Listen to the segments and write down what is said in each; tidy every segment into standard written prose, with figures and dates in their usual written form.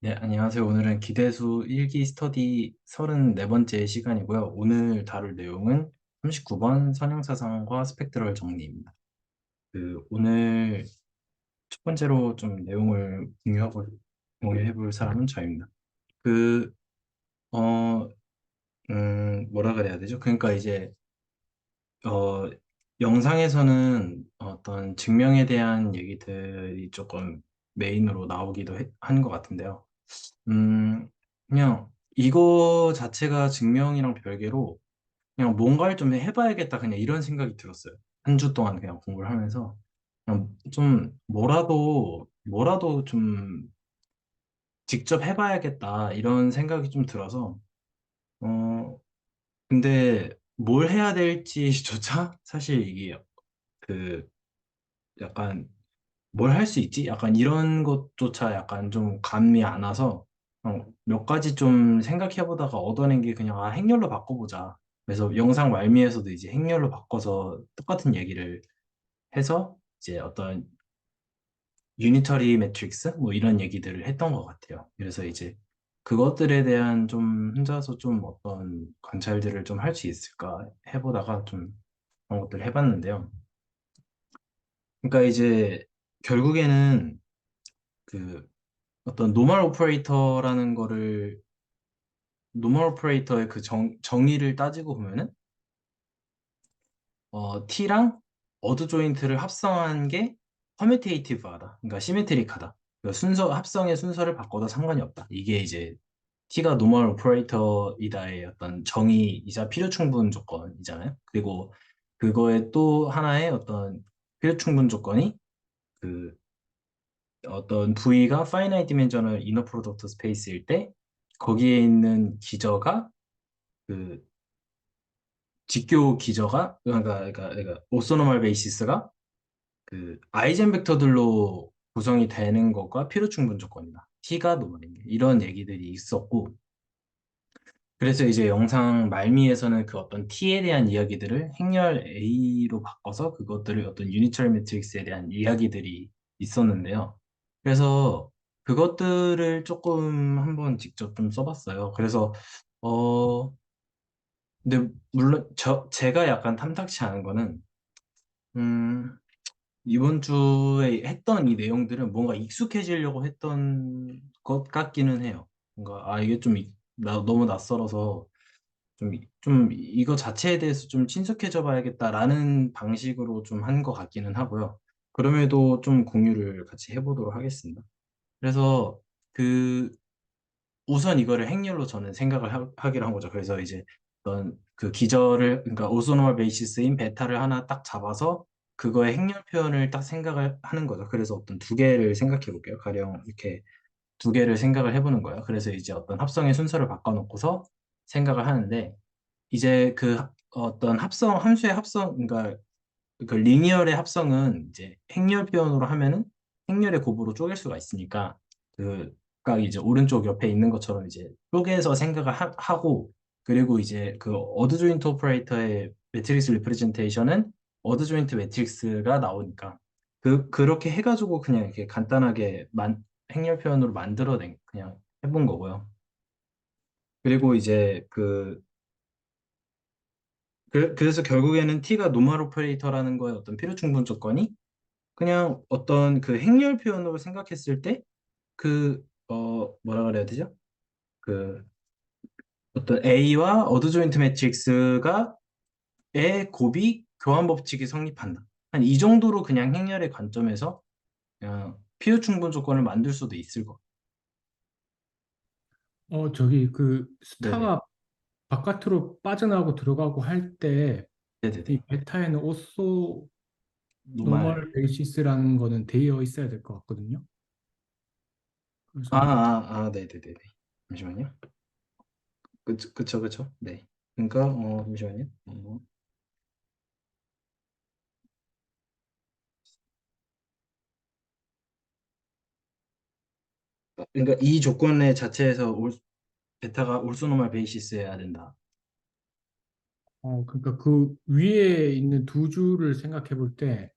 네, 안녕하세요. 오늘은 기대수 일기 스터디 34번째 시간이고요. 오늘 다룰 내용은 39번 선형사상과 스펙트럴 정리입니다. 오늘 첫 번째로 좀 내용을 공유해 볼 사람은 저입니다. 그, 어, 뭐라 그래야 되죠? 그러니까 이제, 어, 영상에서는 어떤 증명에 대한 얘기들이 조금 메인으로 나오기도 한 것 같은데요. 음, 그냥 이거 자체가 증명이랑 별개로 그냥 뭔가를 좀 해봐야겠다 그냥 이런 생각이 들었어요. 한 주 동안 그냥 공부를 하면서 그냥 좀 뭐라도 좀 직접 해봐야겠다 이런 생각이 좀 들어서 어 근데 뭘 해야 될지조차 사실 이게 그 약간 뭘 할 수 있지? 약간 이런 것조차 약간 좀 감이 안 와서 몇 가지 좀 생각해 보다가 얻어낸 게 그냥 행렬로 바꿔보자. 그래서 영상 말미에서도 이제 행렬로 바꿔서 똑같은 얘기를 해서 이제 어떤 유니터리 매트릭스 뭐 이런 얘기들을 했던 것 같아요. 그래서 이제 그것들에 대한 좀 혼자서 좀 어떤 관찰들을 좀 할 수 있을까 해보다가 좀 그런 것들을 해봤는데요. 그러니까 이제 결국에는 그 어떤 노멀 오퍼레이터의 그 정의를 따지고 보면은 t랑 어드 조인트를 합성한 게 커뮤테이티브하다. 그러니까 시메트릭하다. 그러니까 합성의 순서를 바꿔도 상관이 없다. 이게 이제 t가 노멀 오퍼레이터이다의 어떤 정의이자 필요 충분 조건이잖아요. 그리고 그거의 또 하나의 어떤 필요 충분 조건이 그 어떤 V가 finite dimensional inner product space일 때 거기에 있는 기저가 그 직교 기저가 그러니까 오소노멀 베이시스가 그 아이젠 벡터들로 구성이 되는 것과 필요 충분 조건이다. T가 노멀인 게 이런 얘기들이 있었고 그래서 이제 영상 말미에서는 그 어떤 T에 대한 이야기들을 행렬 A로 바꿔서 그것들을 어떤 유니처리 매트릭스에 대한 이야기들이 있었는데요. 그래서 그것들을 조금 한번 직접 좀 써봤어요. 그래서 어 근데 물론 제가 약간 탐탁치 않은 거는 음 이번 주에 했던 이 내용들은 뭔가 익숙해지려고 했던 것 같기는 해요. 뭔가 이게 좀 너무 낯설어서 좀 이거 자체에 대해서 좀 친숙해져 봐야겠다라는 방식으로 좀 한 것 같기는 하고요. 그럼에도 좀 공유를 같이 해보도록 하겠습니다. 그래서 그 우선 이거를 행렬로 저는 생각을 하기로 한 거죠. 그래서 이제 어떤 그 기저를 그러니까 오소노멀 베이시스인 베타를 하나 딱 잡아서 그거의 행렬 표현을 딱 생각을 하는 거죠. 그래서 어떤 두 개를 생각해 볼게요. 가령 이렇게 두 개를 생각을 해보는 거예요. 그래서 이제 어떤 합성의 순서를 바꿔놓고서 생각을 하는데 이제 그 어떤 함수의 합성, 그러니까 그 리니얼의 합성은 이제 행렬 표현으로 하면은 행렬의 곱으로 쪼갤 수가 있으니까 그가 이제 오른쪽 옆에 있는 것처럼 이제 쪼개서 생각을 하고 그리고 이제 그 어드 조인트 오퍼레이터의 매트릭스 리프레젠테이션은 어드 조인트 매트릭스가 나오니까 그렇게 해가지고 그냥 이렇게 간단하게 행렬 표현으로 만들어낸 그냥 해본 거고요. 그리고 이제 그래서 결국에는 T가 노멀 오퍼레이터라는 거에 어떤 필요 충분 조건이 그냥 어떤 그 행렬 표현으로 생각했을 때 뭐라 그래야 되죠? 그 어떤 A와 어드 조인트 매트릭스가 의 곱이 교환 법칙이 성립한다. 한 이 정도로 그냥 행렬의 관점에서 그냥 필요 충분 조건을 만들 수도 있을 것. 저기 그 네네. 스타가 바깥으로 빠져나가고 들어가고 할 때 이 네네네. 베타에는 오소 노말. 노멀 베이시스라는 거는 되어 있어야 될 것 같거든요. 그래서 네네네네. 잠시만요. 그쵸. 네. 그러니까 잠시만요. 그러니까 이 조건의 자체에서 베타가 올소노멀 베이시스여야 된다. 그러니까 그 위에 있는 두 줄을 생각해 볼 때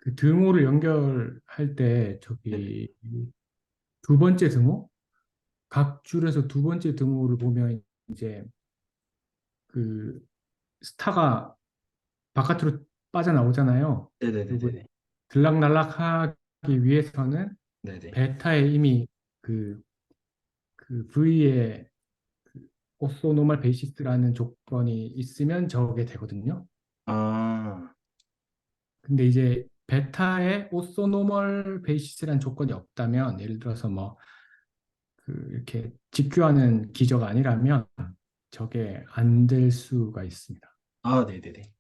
그 등호를 연결할 때 네네. 저기 두 번째 등호? 각 줄에서 두 번째 등호를 보면 이제 그 스타가 바깥으로 빠져나오잖아요. 그리고 네네네네네. 들락날락하기 위해서는 네네. 베타에 이미 그, 그 V의 그 오소노멀 베이시스라는 조건이 있으면 저게 되거든요. 아, 근데 이제 베타에 오소노멀 베이시스라는 조건이 없다면 예를 들어서 뭐 그 이렇게 직교하는 기저가 아니라면 저게 안 될 수가 있습니다. 네네네.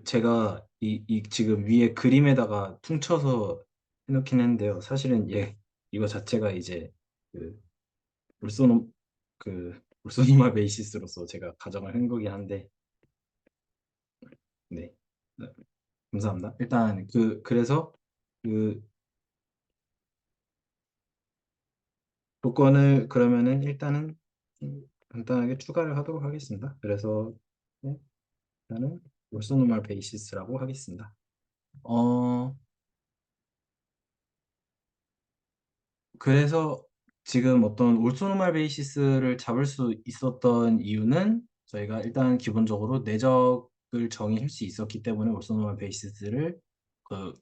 제가 이 지금 위에 그림에다가 퉁쳐서 해놓긴 했는데요. 사실은 이거 자체가 이제 그 울소노, 울소노마 베이시스로서 제가 가정을 한 거긴 한데, 네. 네, 감사합니다. 일단, 그래서 그 조건을 그러면은 일단은 좀 간단하게 추가를 하도록 하겠습니다. 그래서, 네, 일단은 울소노마 베이시스라고 하겠습니다. 어, 그래서 지금 어떤 올소노말 베이시스를 잡을 수 있었던 이유는 저희가 일단 기본적으로 내적을 정의할 수 있었기 때문에 올소노말 베이시스를 그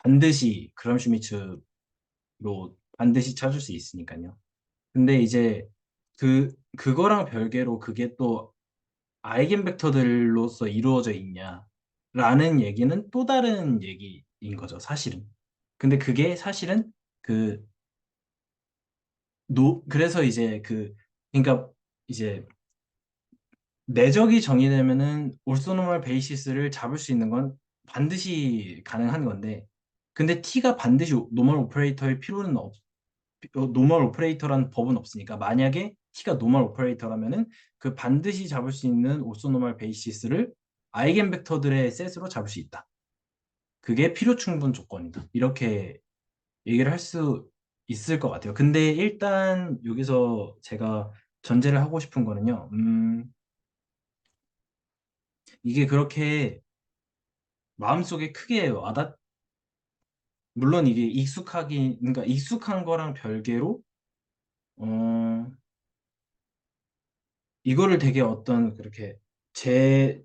반드시 그람 슈미츠로 반드시 찾을 수 있으니까요. 근데 이제 그거랑 별개로 그게 또 아이겐벡터들로서 이루어져 있냐라는 얘기는 또 다른 얘기인 거죠, 사실은. 근데 그게 사실은 그 그래서 이제 그러니까 이제 내적이 정의되면은 올소노멀 베이시스를 잡을 수 있는 건 반드시 가능한 건데, 근데 T가 반드시 노멀 오퍼레이터일 필요는 노멀 오퍼레이터라는 법은 없으니까, 만약에 T가 노멀 오퍼레이터라면은 그 반드시 잡을 수 있는 올소노멀 베이시스를 아이겐벡터들의 셋으로 잡을 수 있다. 그게 필요 충분 조건이다. 이렇게 얘기를 할 수 있을 것 같아요. 근데 일단 여기서 제가 전제를 하고 싶은 거는요. 이게 그렇게 마음속에 크게 물론 이게 그러니까 익숙한 거랑 별개로, 어, 이거를 되게 어떤 그렇게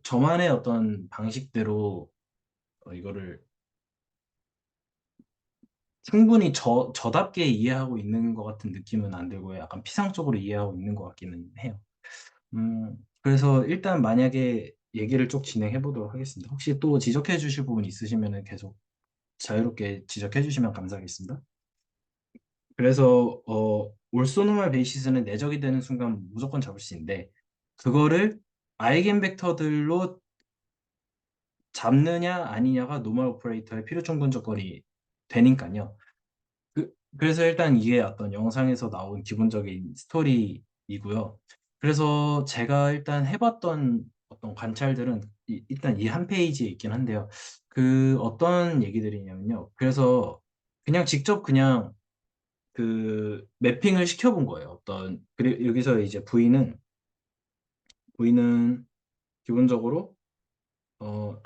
저만의 어떤 방식대로 이거를 충분히 저답게 이해하고 있는 것 같은 느낌은 안 들고요. 약간 피상적으로 이해하고 있는 것 같기는 해요. 그래서 일단 만약에 얘기를 쭉 진행해 보도록 하겠습니다. 혹시 또 지적해 주실 부분 있으시면 계속 자유롭게 지적해 주시면 감사하겠습니다. 그래서 올소노멀 베이시스는 내적이 되는 순간 무조건 잡을 수 있는데, 그거를 아이겐 벡터들로 잡느냐 아니냐가 노멀 오퍼레이터의 필요 충분 조건이 되니까요. 그래서 일단 이게 어떤 영상에서 나온 기본적인 스토리이고요. 그래서 제가 일단 해봤던 어떤 관찰들은 일단 이 한 페이지에 있긴 한데요. 어떤 얘기들이냐면요. 그래서 그냥 직접 그냥 매핑을 시켜본 거예요. 여기서 이제 V는 기본적으로, 어,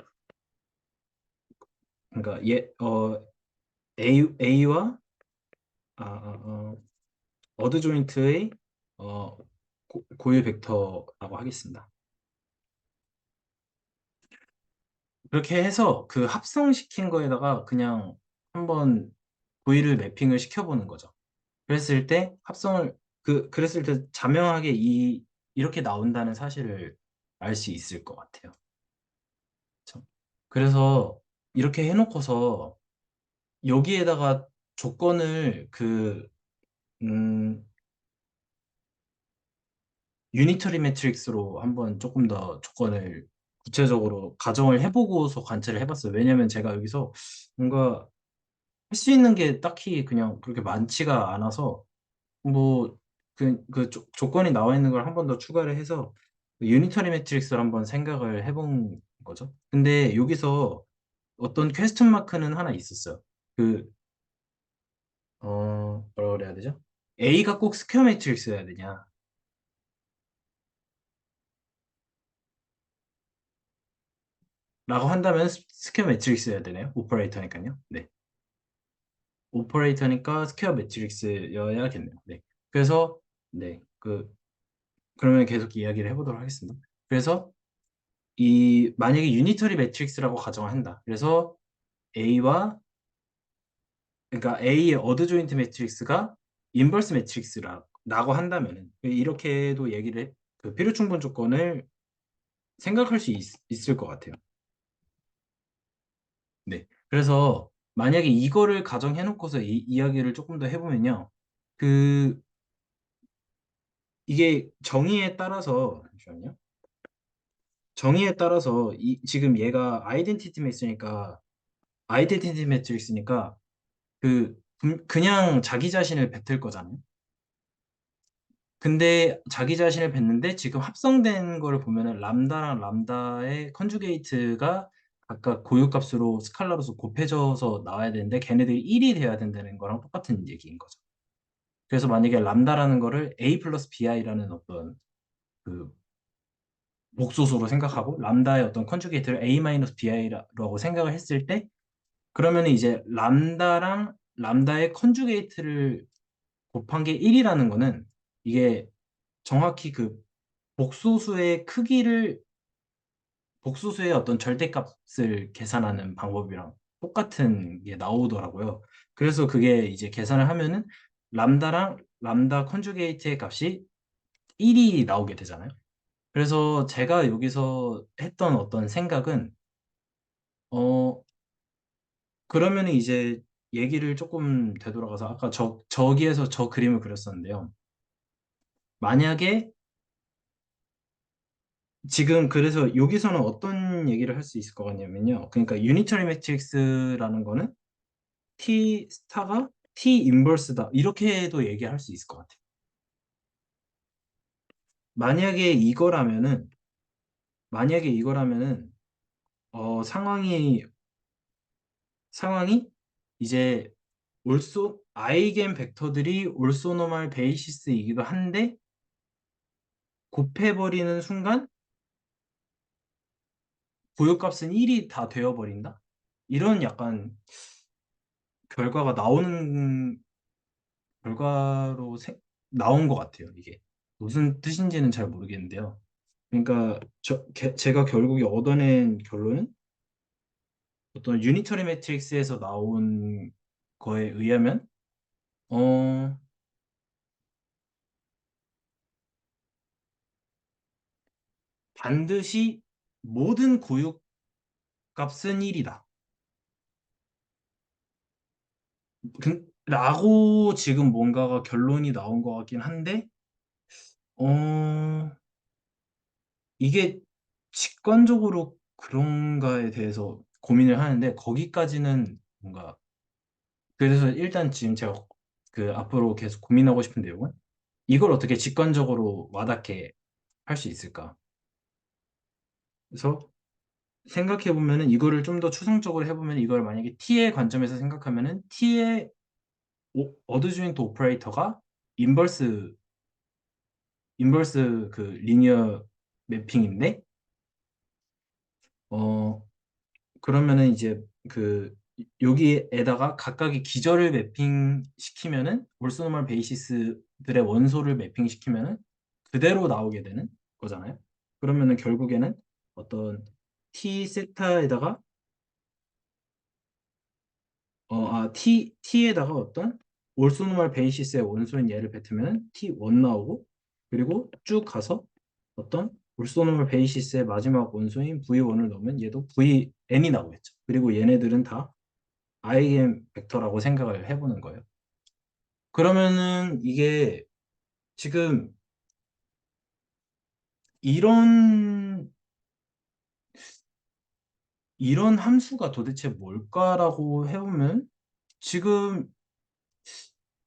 그러니까 A와, 어드 조인트의 어, 고유 벡터라고 하겠습니다. 그렇게 해서 그 합성시킨 거에다가 그냥 한번 V를 매핑을 시켜보는 거죠. 그랬을 때 자명하게 이렇게 나온다는 사실을 알 수 있을 것 같아요. 그쵸? 그래서 이렇게 해놓고서 여기에다가 조건을 음, 유니터리 매트릭스로 한번 조금 더 조건을 구체적으로 가정을 해보고서 관찰을 해봤어요. 왜냐면 제가 여기서 뭔가 할 수 있는 게 딱히 그냥 그렇게 많지가 않아서, 뭐, 조건이 나와 있는 걸 한 번 더 추가를 해서 유니터리 매트릭스를 한번 생각을 해본 거죠. 근데 여기서 어떤 퀘스천 마크는 하나 있었어요. 그, 뭐라 그래야 되죠? A가 꼭 스퀘어 매트릭스여야 되냐? 라고 한다면 스퀘어 매트릭스여야 되네요. 오퍼레이터니까요. 네. 오퍼레이터니까 스퀘어 매트릭스여야겠네요. 네. 그래서 네. 그러면 계속 이야기를 해보도록 하겠습니다. 그래서 이 만약에 유니터리 매트릭스라고 가정을 한다. 그래서 A와 그러니까 A의 어드 조인트 매트릭스가 인버스 매트릭스라고 한다면은 이렇게도 얘기를 필요 충분 조건을 생각할 수 있을 것 같아요. 네. 그래서 만약에 이거를 가정해 놓고서 이야기를 조금 더 해보면요. 그 이게 정의에 따라서 잠시만요. 정의에 따라서 지금 얘가 아이덴티티 매트릭스니까 그냥 자기 자신을 뱉을 거잖아요. 근데 자기 자신을 뱉는데 지금 합성된 거를 보면은 람다랑 람다의 컨주게이트가 각각 고유값으로 스칼라로서 곱해져서 나와야 되는데 걔네들이 1이 돼야 된다는 거랑 똑같은 얘기인 거죠. 그래서 만약에 람다라는 거를 A 플러스 BI라는 어떤 그 복소수로 생각하고 람다의 어떤 컨주게이트를 A 마이너스 BI라고 생각을 했을 때 그러면 이제 람다랑 람다의 컨주게이트를 곱한 게 1이라는 거는 이게 정확히 복소수의 크기를 복소수의 어떤 절대값을 계산하는 방법이랑 똑같은 게 나오더라고요. 그래서 그게 이제 계산을 하면은 람다랑 람다 컨주게이트의 값이 1이 나오게 되잖아요. 그래서 제가 여기서 했던 어떤 생각은 어 그러면 이제 얘기를 조금 되돌아가서 아까 저기에서 저 그림을 그렸었는데요. 만약에 지금 그래서 여기서는 어떤 얘기를 할 수 있을 것 같냐면요. 그러니까 유니터리 매트릭스라는 거는 T 스타가 T 인버스다. 이렇게도 얘기할 수 있을 것 같아요. 만약에 이거라면은 만약에 이거라면은 상황이 이제 아이겐 벡터들이 올소노말 베이시스이기도 한데 곱해버리는 순간 고유값은 1이 다 되어버린다? 이런 약간 결과가 결과로 나온 것 같아요, 이게. 무슨 뜻인지는 잘 모르겠는데요. 그러니까 제가 결국에 얻어낸 결론은 어떤 유니터리 매트릭스에서 나온 거에 의하면 어, 반드시 모든 고유값은 1이다. 라고 지금 뭔가가 결론이 나온 것 같긴 한데 어, 이게 직관적으로 그런가에 대해서 고민을 하는데 거기까지는 뭔가 그래서 일단 지금 제가 앞으로 계속 고민하고 싶은 내용은 이걸 어떻게 직관적으로 와닿게 할 수 있을까? 그래서 생각해 보면은 이거를 좀 더 추상적으로 해보면 이걸 만약에 T의 관점에서 생각하면은 T의 어드주잉트 오퍼레이터가 인버스 리니어 매핑인데 어 그러면은 이제 여기에다가 각각의 기저를 매핑 시키면은 올소노멀 베이시스들의 원소를 매핑 시키면은 그대로 나오게 되는 거잖아요. 그러면은 결국에는 어떤 t 세타에다가 t에다가 어떤 올소노멀 베이시스의 원소인 얘를 뱉으면 t1 나오고 그리고 쭉 가서 어떤 올소노멀 베이시스의 마지막 원소인 v1을 넣으면 얘도 vn이 나오겠죠. 그리고 얘네들은 다 아이겐 벡터라고 생각을 해보는 거예요. 그러면은 이게 지금 이런 이런 함수가 도대체 뭘까라고 해보면 지금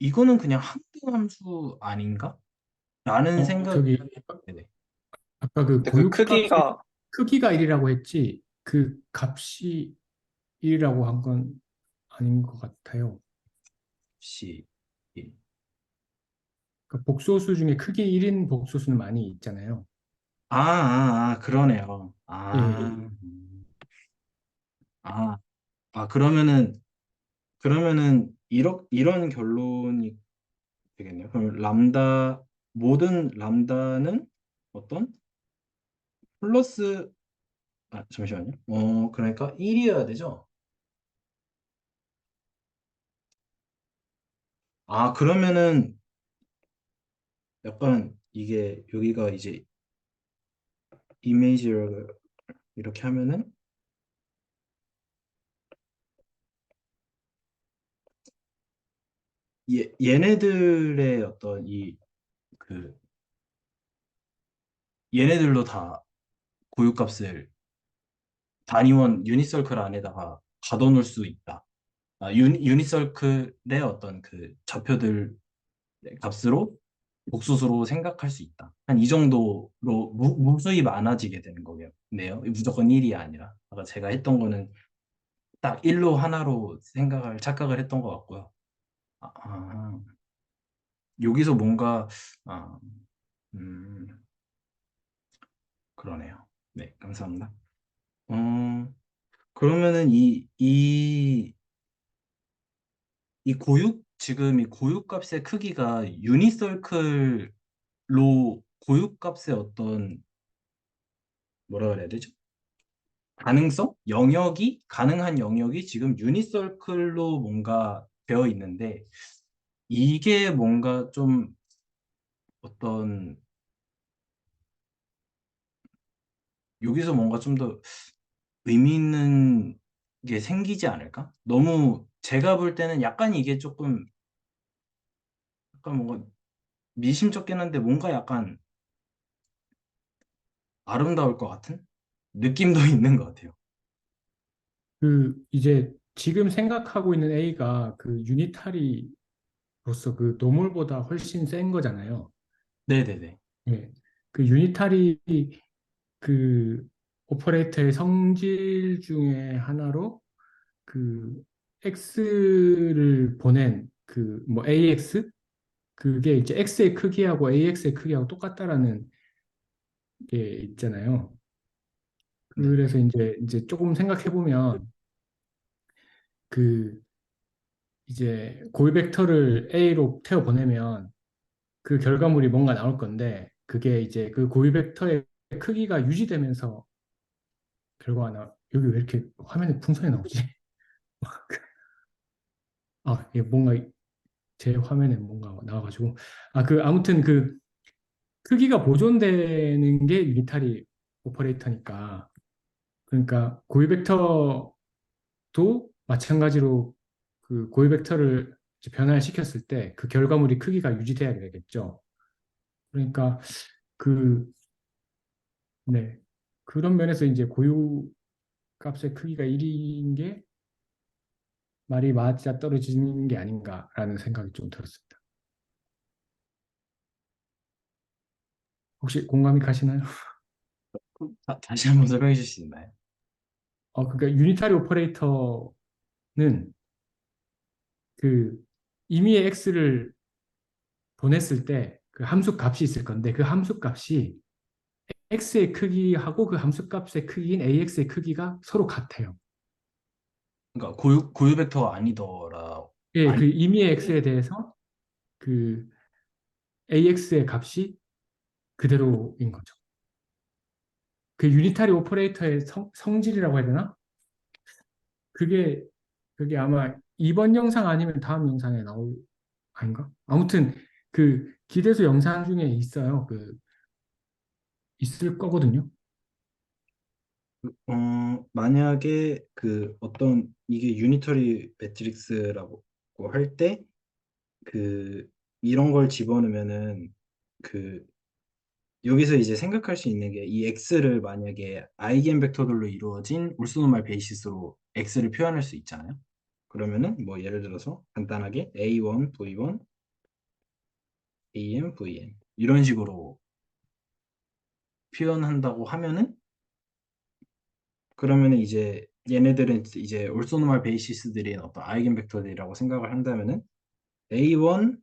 이거는 그냥 항등 함수 아닌가? 라는 생각. 저기 네네. 아까 그 근데 그 고유값의 크기가 크기가 1이라고 했지 그 값이 1이라고 한 건 아닌 것 같아요. C 그 복소수 중에 크기 1인 복소수는 많이 있잖아요. 그러네요. 예, 예. 아, 그러면은 이런 결론이 되겠네요. 그럼 람다 모든 람다는 어떤 플러스 잠시만요. 그러니까 1이어야 되죠? 그러면은 약간 이게 여기가 이제 이미지를 이렇게 하면은 얘네들의 어떤 그 얘네들도 다 고유값을 단위원 유니서클 안에다가 가둬놓을 수 있다. 유니서클의 어떤 그 좌표들 값으로 복수수로 생각할 수 있다. 한 이 정도로 무수히 많아지게 되는 거겠네요. 무조건 1이 아니라. 아까 제가 했던 거는 딱 1로 하나로 착각을 했던 것 같고요. 아, 아, 여기서 뭔가, 아, 음, 그러네요. 네, 감사합니다. 그러면은 지금 이 고유값의 크기가 유니서클로 고유값의 어떤, 뭐라 그래야 되죠? 가능한 영역이 지금 유니서클로 뭔가 되어 있는데, 이게 뭔가 좀 어떤, 여기서 뭔가 좀 더 의미 있는 게 생기지 않을까? 너무 제가 볼 때는 약간 이게 조금, 약간 뭔가 미심쩍긴 한데 뭔가 약간 아름다울 것 같은 느낌도 있는 것 같아요. 그 이제 지금 생각하고 있는 A가 그 유니타리로서 그 노멀보다 훨씬 센 거잖아요. 네네네. 예. 그 유니타리 그 오퍼레이터의 성질 중에 하나로 그 X를 보낸 그 뭐 AX 그게 이제 X의 크기하고 AX의 크기하고 똑같다라는 게 있잖아요. 네. 그래서 이제 조금 생각해 보면 그 이제 고유 벡터를 A로 태워 보내면 그 결과물이 뭔가 나올 건데 그게 이제 그 고유 벡터의 크기가 유지되면서 결과가 여기 왜 이렇게 화면에 풍선이 나오지? 이게 뭔가 제 화면에 뭔가 나와가지고 아무튼 그 크기가 보존되는 게 유니타리 오퍼레이터니까 그러니까 고유 벡터도 마찬가지로 그 고유 벡터를 이제 변화를 시켰을 때 그 결과물이 크기가 유지돼야 되겠죠. 그러니까 그 네. 그런 면에서 이제 고유 값의 크기가 1인 게 말이 맞아 떨어지는 게 아닌가라는 생각이 좀 들었습니다. 혹시 공감이 가시나요? 다시 한번 설명해 주실 수 있나요? 그러니까 유니타리 오퍼레이터는 그 임의의 x를 보냈을 때 그 함수 값이 있을 건데 그 함수 값이 x의 크기하고 그 함수 값의 크기인 ax의 크기가 서로 같아요. 그러니까 고유 벡터가 아니더라. 예, 아니, 그 임의의 x에 대해서 그 ax의 값이 그대로인 거죠. 그 유니타리 오퍼레이터의 성질이라고 해야 되나? 그게 그게 아마 이번 영상 아니면 다음 영상에 나올 아닌가? 아무튼 그 기대수 영상 중에 있어요. 있을 거거든요. 만약에 그 어떤 이게 유니터리 매트릭스라고 할 때 그 이런 걸 집어넣으면은 그 여기서 이제 생각할 수 있는 게 이 x를 만약에 아이겐 벡터들로 이루어진 올소노말 베이시스로 x를 표현할 수 있잖아요. 그러면은 뭐 예를 들어서 간단하게 a1, v1, am, vn 이런 식으로 표현한다고 하면은 그러면은 이제 얘네들은 이제 올소노말 베이시스들인 어떤 아이겐 벡터들이라고 생각을 한다면은 a1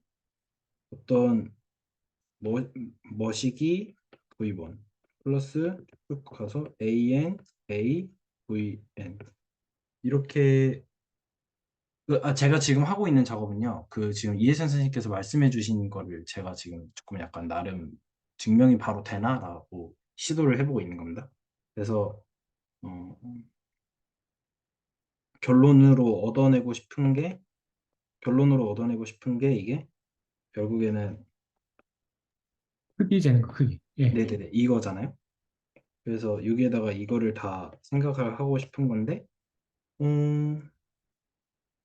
어떤 뭐 머시기 v1 플러스 쭉 가서 an a vn 이렇게 제가 지금 하고 있는 작업은요. 지금 이해선 선생님께서 말씀해 주신 거를 제가 지금 조금 약간 나름 증명이 바로 되나라고 시도를 해보고 있는 겁니다. 그래서 어, 결론으로 얻어내고 싶은 게 결론으로 얻어내고 싶은 게 이게 결국에는 크기 재는 거, 크기. 예. 네네네 이거잖아요. 그래서 여기에다가 이거를 다 생각을 하고 싶은 건데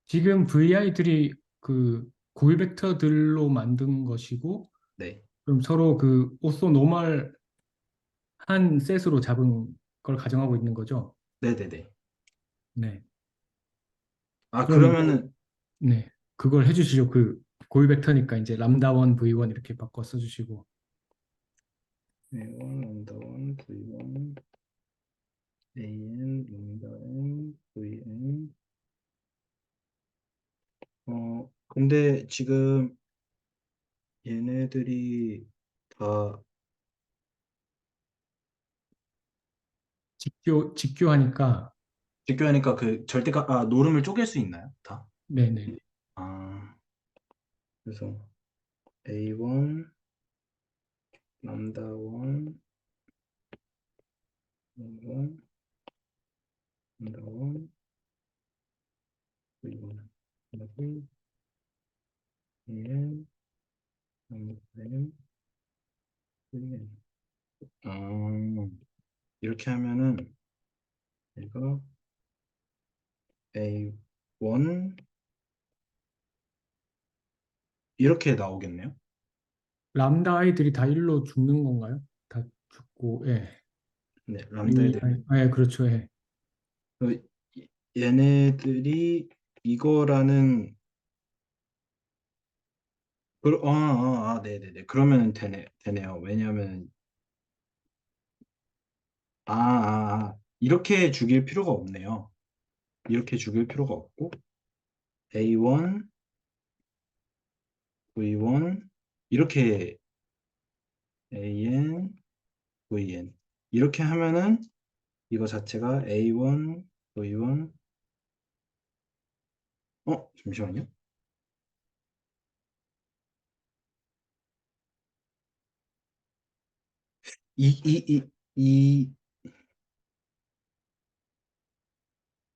지금 VI들이 그 고유 벡터들로 만든 것이고, 네 그럼 서로 그 오소 노멀 한 셋으로 잡은 걸 가정하고 있는 거죠. 네네네. 네. 아 그럼 이제, 그러면은 네. 그걸 해주시죠. 그 고유 벡터니까 이제 람다 1, V1 이렇게 바꿔 써주시고. A1 런던 V1 AN 런던 VN 근데 지금 얘네들이 다, 직교하니까, 직교하니까 노름을 쪼갤 수 있나요? 다? 네네. 아, 그래서 A1, 람다 1, 람다 1, V1, V, AN, 람다 N, VN. 이렇게 하면은, 얘가 A1, 이렇게 나오겠네요? 람다 아이들이 다 일로 죽는 건가요? 다 죽고, 예. 네, 람다 애들이. 예, 그렇죠. 예. 그, 얘네들이 이거라는 네네네. 그러면 되네요. 왜냐하면, 이렇게 죽일 필요가 없네요. 이렇게 죽일 필요가 없고, A1, V1, 이렇게 AN, VN. 이렇게 하면은, 이거 자체가 A1, V1, 잠시만요. 이, 이, 이, 이,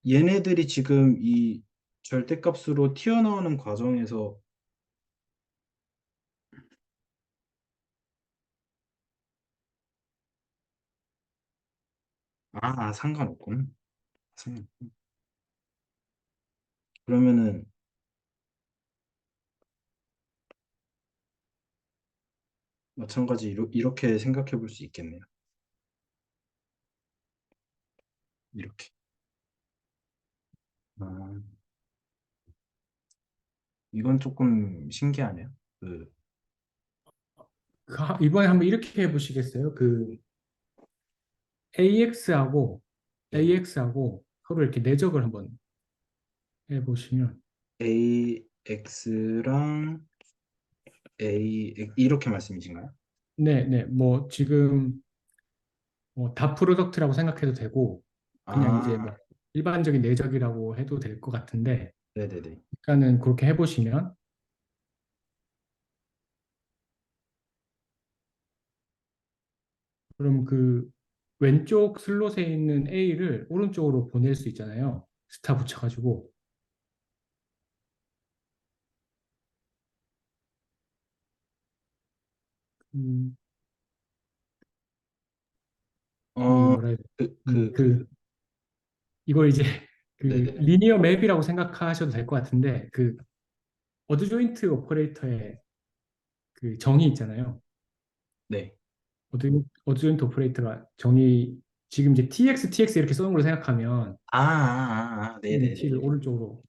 얘네들이 지금 이 절대값으로 튀어나오는 과정에서, 상관없군. 상관없군. 그러면은, 마찬가지 이렇게 생각해 볼 수 있겠네요. 이렇게. 아, 이건 조금 신기하네요. 이번에 한번 이렇게 해보시겠어요? 그 AX하고 네. AX하고 서로 이렇게 내적을 한번 해보시면, AX랑 이렇게 말씀이신가요? 네, 네. 뭐 지금 다 프로덕트라고 생각해도 되고, 그냥 이제 뭐 아, 일반적인 내적이라고 해도 될 것 같은데, 네네네. 일단은 그렇게 해보시면, 그럼 그 왼쪽 슬롯에 있는 A를 오른쪽으로 보낼 수 있잖아요. 스타 붙여가지고. 음, 어, 뭐라 해야 돼? 그, 그, 그, 이걸 이제 그 네네네. 리니어 맵이라고 생각하셔도 될 것 같은데, 그 어드 조인트 오퍼레이터의 그 정의 있잖아요. 네. 어드 조인트 오퍼레이터가 정의, 지금 이제 TX 이렇게 써놓은 걸 생각하면 T를 네네네. 오른쪽으로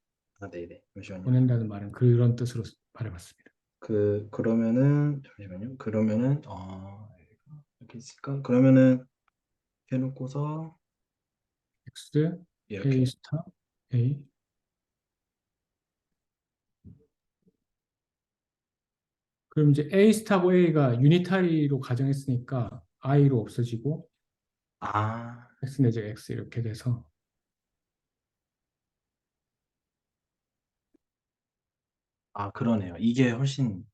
네네. 잠시만요. 보낸다는 말은 그런 뜻으로 말해봤습니다. 잠시만요. 그러면은, 이렇게 있을까? 그러면은, 해놓고서, X, A 이렇게. 스타, A. 그럼 이제 A 스타고 A가 유니타리로 가정했으니까 I로 없어지고 아, X 내지 X 이렇게 돼서 아, 그러네요. 이게 훨씬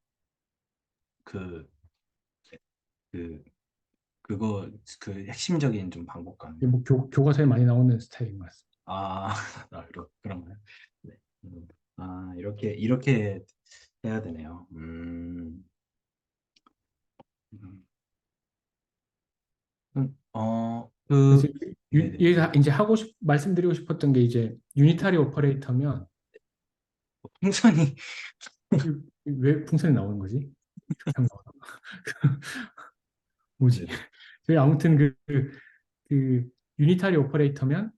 그, 그, 그거, 그 핵심적인 좀 방법 이게 같네요. 뭐 교과서에 많이 나오는 스타일인 것 같습니다. 아, 그런가요? 네. 아, 이렇게 해야 되네요. 음, 그래서 네네. 여기서 이제 말씀드리고 싶었던 게 이제 유니타리 오퍼레이터면 풍선이, 왜 풍선이 나오는 거지? 참 뭐지? 네네. 저희 아무튼 그 유니타리 오퍼레이터면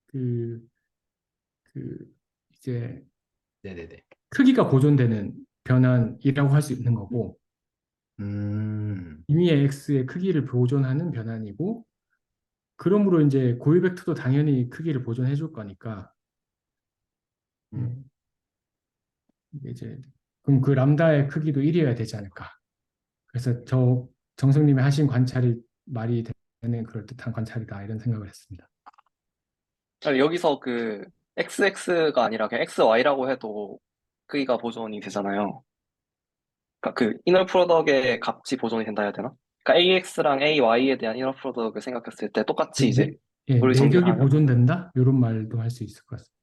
그, 그 이제 네네네. 크기가 보존되는 변환이라고 할 수 있는 거고 음, 임의의 x의 크기를 보존하는 변환이고 그러므로 이제 고유 벡터도 당연히 크기를 보존해 줄 거니까 음. 예, 이게 이제 그럼 그 람다의 크기도 1이어야 되지 않을까? 그래서 저 정성님이 하신 관찰이 말이 되는 그럴듯한 관찰이다 이런 생각을 했습니다. 여기서 그 XX가 아니라 그냥 XY라고 해도 크기가 보존이 되잖아요. 그러니까 그 이너 프로덕의 값이 보존이 된다 해야 되나? 그러니까 AX랑 AY에 대한 이너 프로덕을 생각했을 때 똑같이 이제 우리 내적이 정리하면 보존된다? 이런 말도 할 수 있을 것 같습니다.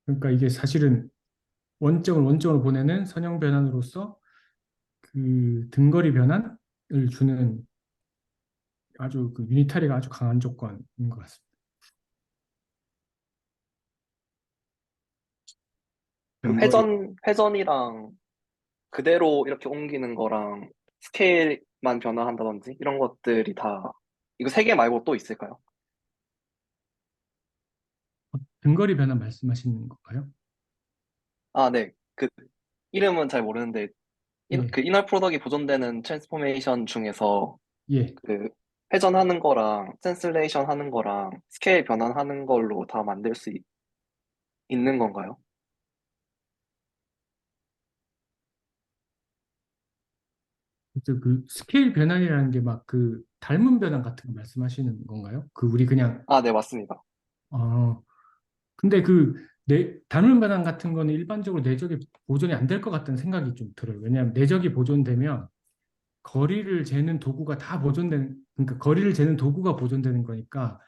그러니까 이게 사실은 원점을 원점으로 보내는 선형 변환으로서 그 등거리 변환을 주는 아주 그 유니타리가 아주 강한 조건인 것 같습니다. 그 근거리, 회전이랑 그대로 이렇게 옮기는 거랑 스케일만 변화한다든지 이런 것들이 다 이거 세 개 말고 또 있을까요? 등거리 변환 말씀하시는 건가요? 아, 네. 그 이름은 잘 모르는데 예, 그 이너 프로덕이 보존되는 트랜스포메이션 중에서 예. 그 회전하는 거랑 트랜슬레이션 하는 거랑 스케일 변환하는 걸로 다 만들 수 있는 건가요? 그래서 그 스케일 변환이라는 게 막 그 닮은 변환 같은 거 말씀하시는 건가요? 그 우리 그냥 아, 네, 맞습니다. 어 근데 그 닮은 변환 같은 거는 일반적으로 내적이 보존이 안 될 것 같다는 생각이 좀 들어요. 왜냐하면 내적이 보존되면 거리를 재는 도구가 다 그러니까 거리를 재는 도구가 보존되는 거니까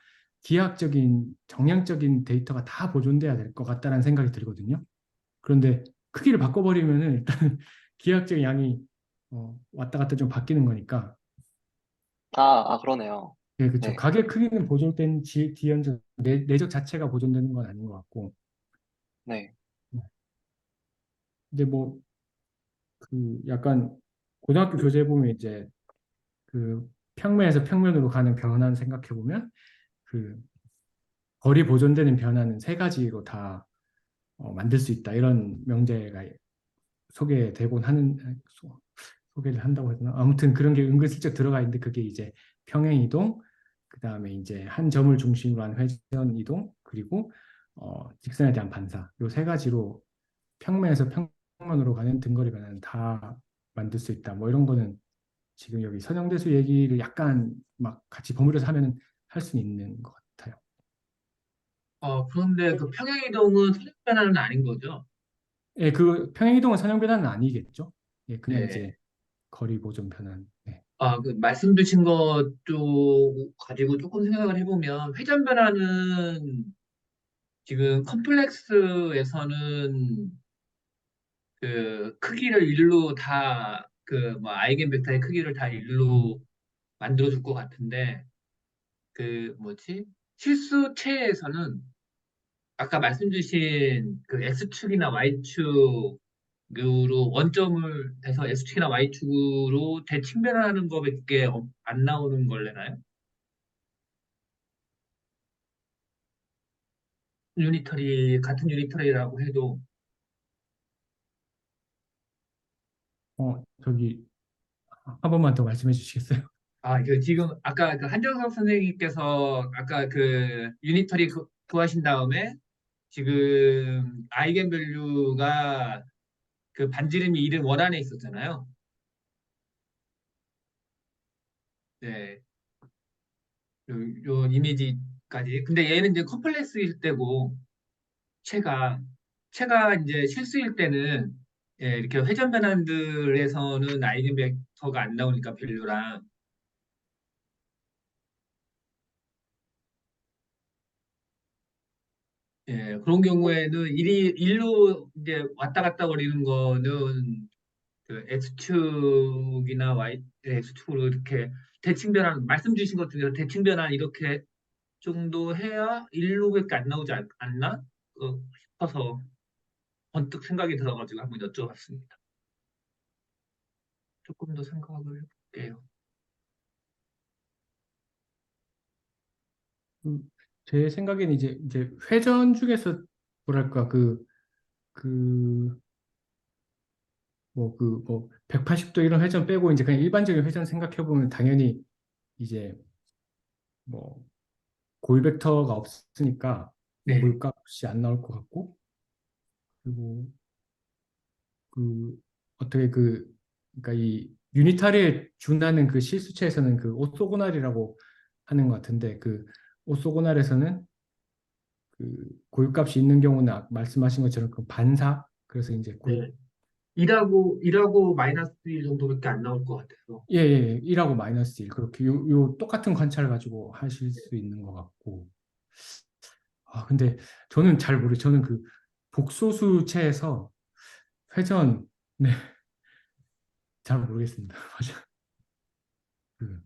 기하학적인 정량적인 데이터가 다 보존돼야 될 것 같다는 생각이 들거든요. 그런데 크기를 바꿔버리면은 일단 기하학적 양이 왔다 갔다 좀 바뀌는 거니까 그러네요. 예, 그렇죠. 네, 가게 크기는 보존된 디현저 내적 자체가 보존되는 건 아닌 것 같고 네. 근데 뭐 그 약간 고등학교 교재에 보면 이제 그 평면에서 평면으로 가는 변환 생각해 보면 그 거리 보존되는 변화는 세 가지로 다 만들 수 있다. 이런 명제가 소개되곤 소개를 한다고 해야 되나? 아무튼 그런 게 은근슬쩍 들어가 있는데 그게 이제 평행 이동, 그다음에 이제 한 점을 중심으로 한 회전 이동, 그리고 직선에 대한 반사. 요 세 가지로 평면에서 평면으로 가는 등거리 변화는 다 만들 수 있다. 뭐 이런 거는 지금 여기 선형대수 얘기를 약간 막 같이 버무려서 하면은 할 수 있는 것 같아요. 그런데 그 평행이동은 선형 변화는 아닌 거죠? 예, 그 평행이동은 선형 변화는 아니겠죠? 예, 그냥 이제 네. 거리 보존 변환. 네. 그 말씀 주신 것도 가지고 조금 생각을 해보면 회전 변화는 지금 컴플렉스에서는 그 크기를 일로 다 그 뭐 아이겐 벡터의 크기를 다 일로 만들어줄 것 같은데 그 뭐지? 실수체에서는 아까 말씀 주신 그 X축이나 Y축 으로 원점을 해서 X축이나 Y축으로 대칭변하는 거밖에 안 나오는 걸래나요? 같은 유니터리라고 해도 저기 한 번만 더 말씀해 주시겠어요? 그 지금 아까 그 한정석 선생님께서 아까 그 유니터리 구하신 다음에 지금 아이겐밸류가 그 반지름이 1은 원 안에 있었잖아요. 네, 요 이미지까지. 근데 얘는 이제 컴플렉스일 때고, 체가, 체가 이제 실수일 때는, 예, 이렇게 회전 변환들에서는 아이겐벡터가 안 나오니까 밸류랑, 예, 그런 경우에는 일로 이제 왔다 갔다 거리는 거는 그 X축이나 X축으로 이렇게 대칭 변환, 말씀 주신 것 중에서 대칭 변환 이렇게 정도 해야 일로밖에 안 나오지 않나? 싶어서 번뜩 생각이 들어가지고 한번 여쭤봤습니다. 조금 더 생각을 해볼게요. 음, 제 생각에는 이제 회전 중에서 뭐랄까 그 뭐 180도 이런 회전 빼고 이제 그냥 일반적인 회전 생각해 보면 당연히 이제 뭐 고유 벡터가 없으니까 네, 고유값이 안 나올 것 같고, 그리고 그 어떻게 그러니까 이 유니타리에 준하는 그 실수체에서는 그 오소고날이라고 하는 것 같은데, 그 오소고날에서는 그 고유값이 있는 경우는 말씀하신 것처럼 그 반사, 그래서 이제 고유 네. 일하고 마이너스 1 정도밖에 안 나올 것 같아서. 예, 예, 1하고 마이너스 1 그렇게 요 똑같은 관찰을 가지고 하실 수 있는 것 같고. 아, 근데 저는 잘 모르겠어요. 저는 그 복소수체에서 회전, 네, 잘 모르겠습니다. 맞아. 그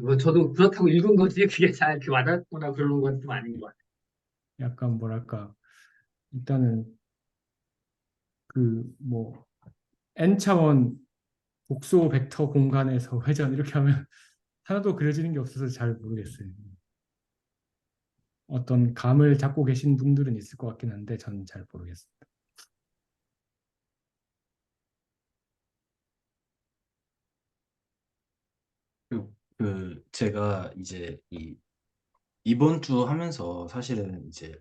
뭐 저도 그렇다고 읽은 거지 그게 잘 이렇게 와닿구나 그런 건 좀 아닌 것 같아요. 약간 뭐랄까, 일단은 그 뭐 n차원 복소 벡터 공간에서 회전 이렇게 하면 하나도 그려지는 게 없어서 잘 모르겠어요. 어떤 감을 잡고 계신 분들은 있을 것 같긴 한데 저는 잘 모르겠습니다. 제가 이제 이번 주 하면서 사실은 이제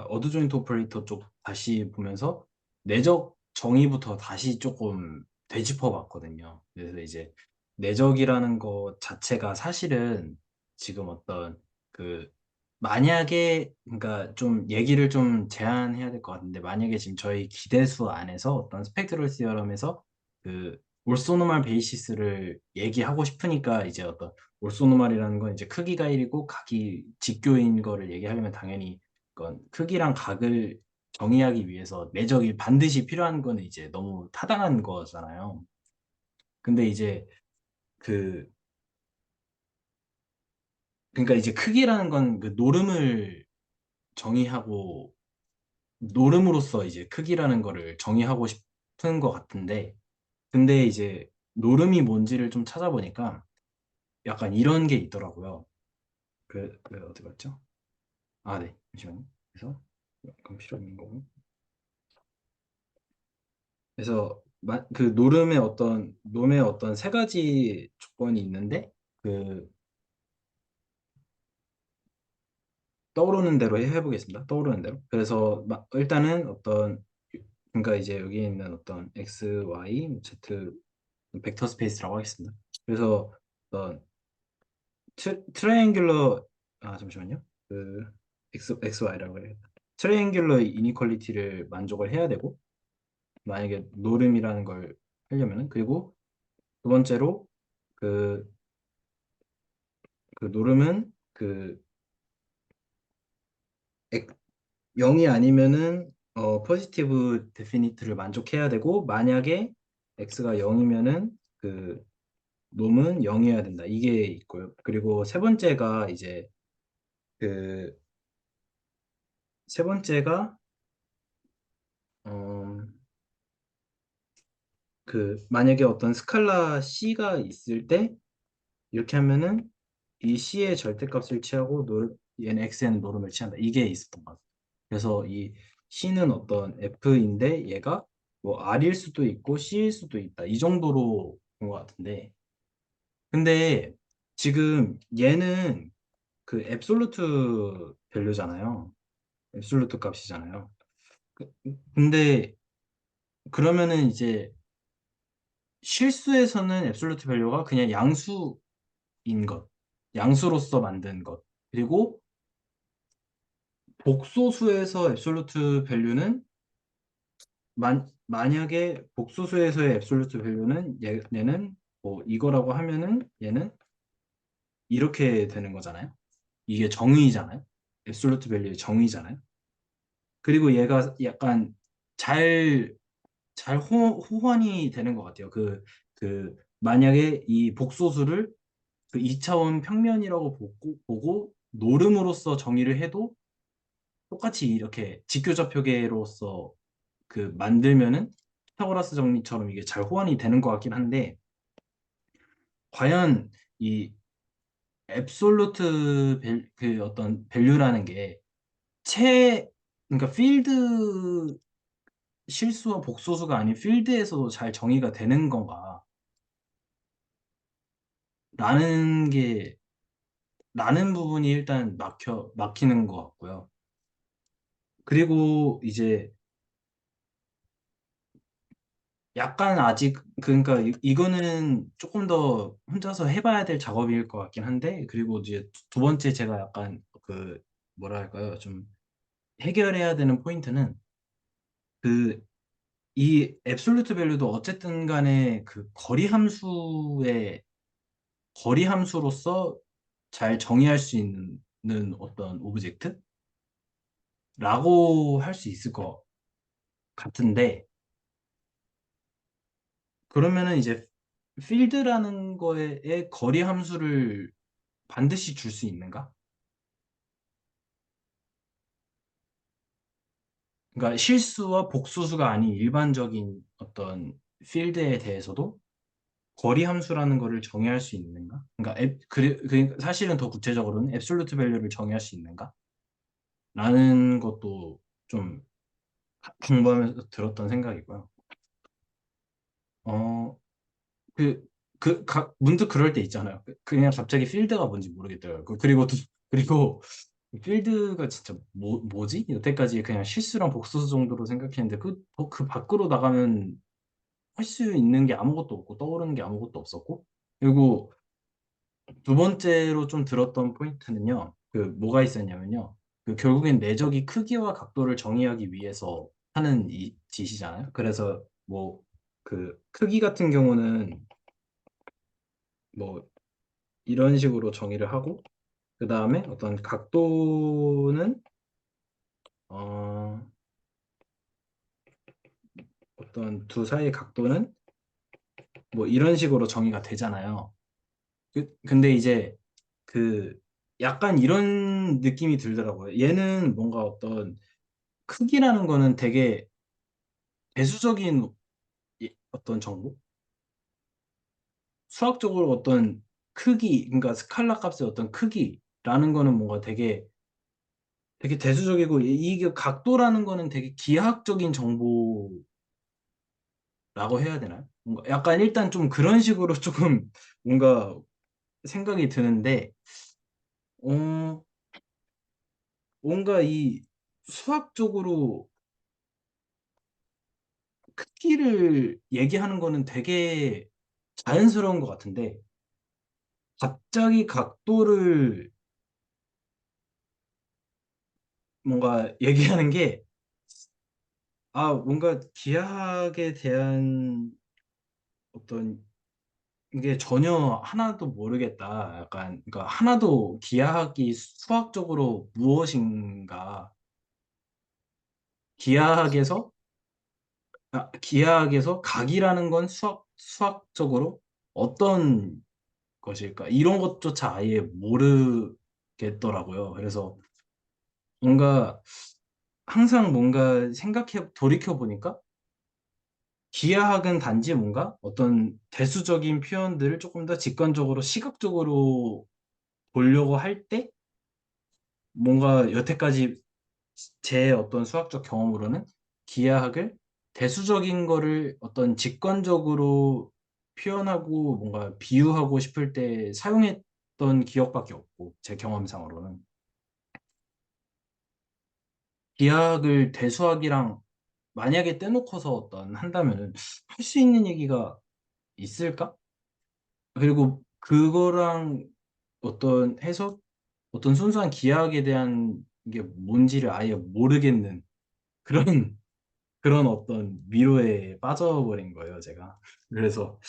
어드 조인트 오퍼레이터 쪽 다시 보면서 내적 정의부터 다시 조금 되짚어 봤거든요. 그래서 이제 내적이라는 것 자체가 사실은 지금 어떤 그 만약에 그러니까 좀 얘기를 좀 제한해야 될 것 같은데, 만약에 지금 저희 기대수 안에서 어떤 스펙트럴 시어럼에서 그 올소노말 베이시스를 얘기하고 싶으니까 이제 어떤 올소노말이라는 건 이제 크기가 1이고 각이 직교인 거를 얘기하려면 당연히 그건 크기랑 각을 정의하기 위해서 내적이 반드시 필요한 거는 이제 너무 타당한 거잖아요. 근데 이제 그 그러니까 이제 크기라는 건 그 노름을 정의하고 노름으로써 이제 크기라는 거를 정의하고 싶은 것 같은데, 근데 이제 노름이 뭔지를 좀 찾아보니까 약간 이런 게 있더라고요. 어디 갔죠? 아, 네. 잠시만요. 그래서 컴퓨터 있는 거고. 그래서 그 노름의 어떤 세 가지 조건이 있는데, 그 떠오르는 대로 해보겠습니다. 떠오르는 대로. 그래서 일단은 그러니까 이제 여기 있는 어떤 x, y, z 벡터 스페이스라고 하겠습니다. 그래서 어떤 트라이앵귤러 잠시만요. 그 XY라고 해야겠다. 트라이앵귤러 이니퀄리티를 만족을 해야 되고, 만약에 노름이라는 걸 하려면은. 그리고 두 번째로 그, 그 노름은 0이 아니면은 포지티브 데피니트를 만족해야 되고, 만약에 x가 0이면은 그 놈은 0이어야 된다. 이게 있고요. 그리고 그 세 번째가 어, 만약에 어떤 스칼라 C가 있을 때 이렇게 하면은 이 C의 절대값을 취하고 얘는 X에는 노름을 취한다. 이게 있었던 것 같아요. 그래서 이 C는 어떤 F인데 얘가 뭐 R일 수도 있고 C일 수도 있다. 이 정도로 본 것 같은데, 근데 지금 얘는 그 앱솔루트 밸류잖아요. 앱솔루트 값이잖아요. 근데 그러면은 이제 실수에서는 앱솔루트 밸류가 그냥 양수인 것, 양수로서 만든 것. 그리고 복소수에서 앱솔루트 밸류는 만약에 복소수에서의 앱솔루트 밸류는 얘는 뭐 이거라고 하면은 얘는 이렇게 되는 거잖아요. 이게 정의잖아요. 앱솔루트 밸류의 정의잖아요. 그리고 얘가 약간 잘, 잘 호환이 되는 것 같아요. 만약에 이 복소수를 그 2차원 평면이라고 보고 노름으로서 정의를 해도 똑같이 이렇게 직교접표계로서 만들면은 피타고라스 정리처럼 이게 잘 호환이 되는 것 같긴 한데 과연 이 앱솔루트 어떤 밸류라는 게 그러니까 필드 실수와 복소수가 아닌 필드에서도 잘 정의가 되는 건가 라는 게 라는 부분이 일단 막히는 것 같고요. 그리고 이제 약간 아직 그러니까 이거는 조금 더 혼자서 해봐야 될 작업일 것 같긴 한데 그리고 이제 두 번째 제가 약간 뭐라 할까요? 좀 해결해야 되는 포인트는 그 이 앱솔루트 밸류도 어쨌든 간에 거리 함수로서 잘 정의할 수 있는 어떤 오브젝트라고 할 수 있을 것 같은데 그러면은 이제 필드라는 거에 거리 함수를 반드시 줄 수 있는가? 그러니까 실수와 복수수가 아닌 일반적인 어떤 필드에 대해서도 거리 함수라는 거를 정의할 수 있는가? 그러니까 그러니까 사실은 더 구체적으로는 앱솔루트 밸류를 정의할 수 있는가? 라는 것도 좀 공부하면서 들었던 생각이고요. 어, 문득 그럴 때 있잖아요. 그냥 갑자기 필드가 뭔지 모르겠더라고요. 그리고 필드가 진짜 뭐지? 여태까지 그냥 실수랑 복수 정도로 생각했는데 그 밖으로 나가면 할 수 있는 게 아무것도 없고 떠오르는 게 아무것도 없었고 그리고 두 번째로 좀 들었던 포인트는요. 뭐가 있었냐면요. 결국엔 내적이 크기와 각도를 정의하기 위해서 하는 이 짓이잖아요. 그래서 뭐 크기 같은 경우는 뭐 이런 식으로 정의를 하고 그 다음에 어떤 각도는 어, 어떤 두 사이의 각도는 뭐 이런 식으로 정의가 되잖아요. 근데 이제 그 약간 이런 느낌이 들더라고요. 얘는 뭔가 어떤 크기라는 거는 되게 배수적인 어떤 정보? 수학적으로 어떤 크기, 그러니까 스칼라 값의 어떤 크기라는 거는 뭔가 되게 대수적이고 이게 각도라는 거는 되게 기하학적인 정보라고 해야 되나요? 뭔가 약간 일단 좀 그런 식으로 조금 뭔가 생각이 드는데 어, 뭔가 이 수학적으로 크기를 얘기하는 거는 되게 자연스러운 것 같은데 갑자기 각도를 뭔가 얘기하는 게 뭔가 기하학에 대한 어떤 이게 전혀 하나도 모르겠다. 약간 그러니까 하나도 기하학이 수학적으로 무엇인가 기하학에서 기하학에서 각이라는 건 수학적으로 어떤 것일까? 이런 것조차 아예 모르겠더라고요. 그래서 뭔가 항상 뭔가 돌이켜 보니까 기하학은 단지 뭔가 어떤 대수적인 표현들을 조금 더 직관적으로 시각적으로 보려고 할 때 뭔가 여태까지 제 어떤 수학적 경험으로는 기하학을 대수적인 거를 어떤 직관적으로 표현하고 뭔가 비유하고 싶을 때 사용했던 기억밖에 없고 제 경험상으로는 기하학을 대수학이랑 만약에 떼놓고서 어떤 한다면은 할 수 있는 얘기가 있을까? 그리고 그거랑 어떤 해석, 어떤 순수한 기하학에 대한 게 뭔지를 아예 모르겠는 그런 그런 어떤 미로에 빠져버린 거예요, 제가. 그래서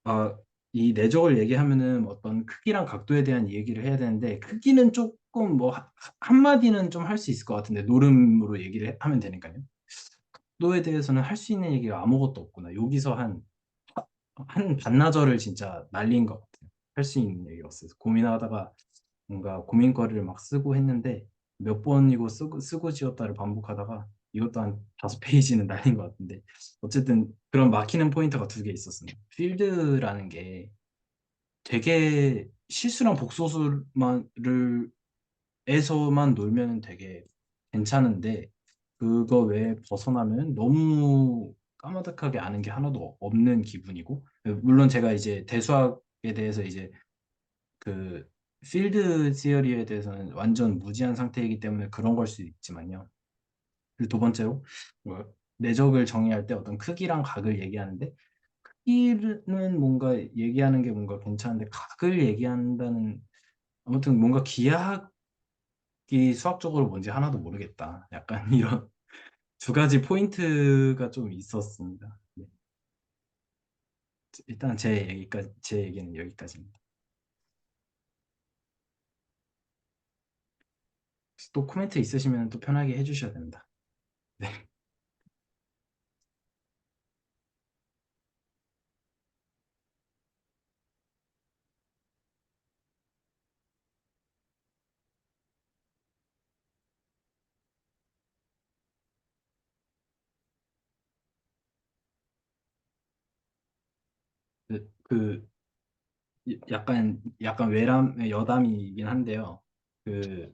아, 이 내적을 얘기하면은 어떤 크기랑 각도에 대한 얘기를 해야 되는데 크기는 조금 뭐 한마디는 좀 할 수 있을 것 같은데 노름으로 하면 되니까요. 각도에 대해서는 할 수 있는 얘기가 아무것도 없구나. 여기서 한 반나절을 진짜 날린 것 같아요. 할 수 있는 얘기가 없어서 고민하다가 뭔가 고민거리를 막 쓰고 했는데 몇 번이고 쓰고 지웠다를 반복하다가 이것도 한 5페이지는 날린 것 같은데 어쨌든 그런 막히는 포인트가 2개 있었습니다. 필드라는 게 되게 실수랑 복소수만을 에서만 놀면 되게 괜찮은데 그거 외에 벗어나면 너무 까마득하게 아는 게 하나도 없는 기분이고 물론 제가 이제 대수학에 대해서 이제 그 필드 시어리에 대해서는 완전 무지한 상태이기 때문에 그런 걸 수 있지만요. 그리고 2번째로 내적을 정의할 때 어떤 크기랑 각을 얘기하는데 크기는 뭔가 얘기하는 게 뭔가 괜찮은데 각을 얘기한다는 아무튼 뭔가 기하학이 수학적으로 뭔지 하나도 모르겠다. 약간 이런 2가지 포인트가 좀 있었습니다. 네. 일단 제 얘기는 여기까지입니다. 또 코멘트 있으시면 또 편하게 해주셔야 됩니다. 네. 그 약간 여담이긴 한데요. 그,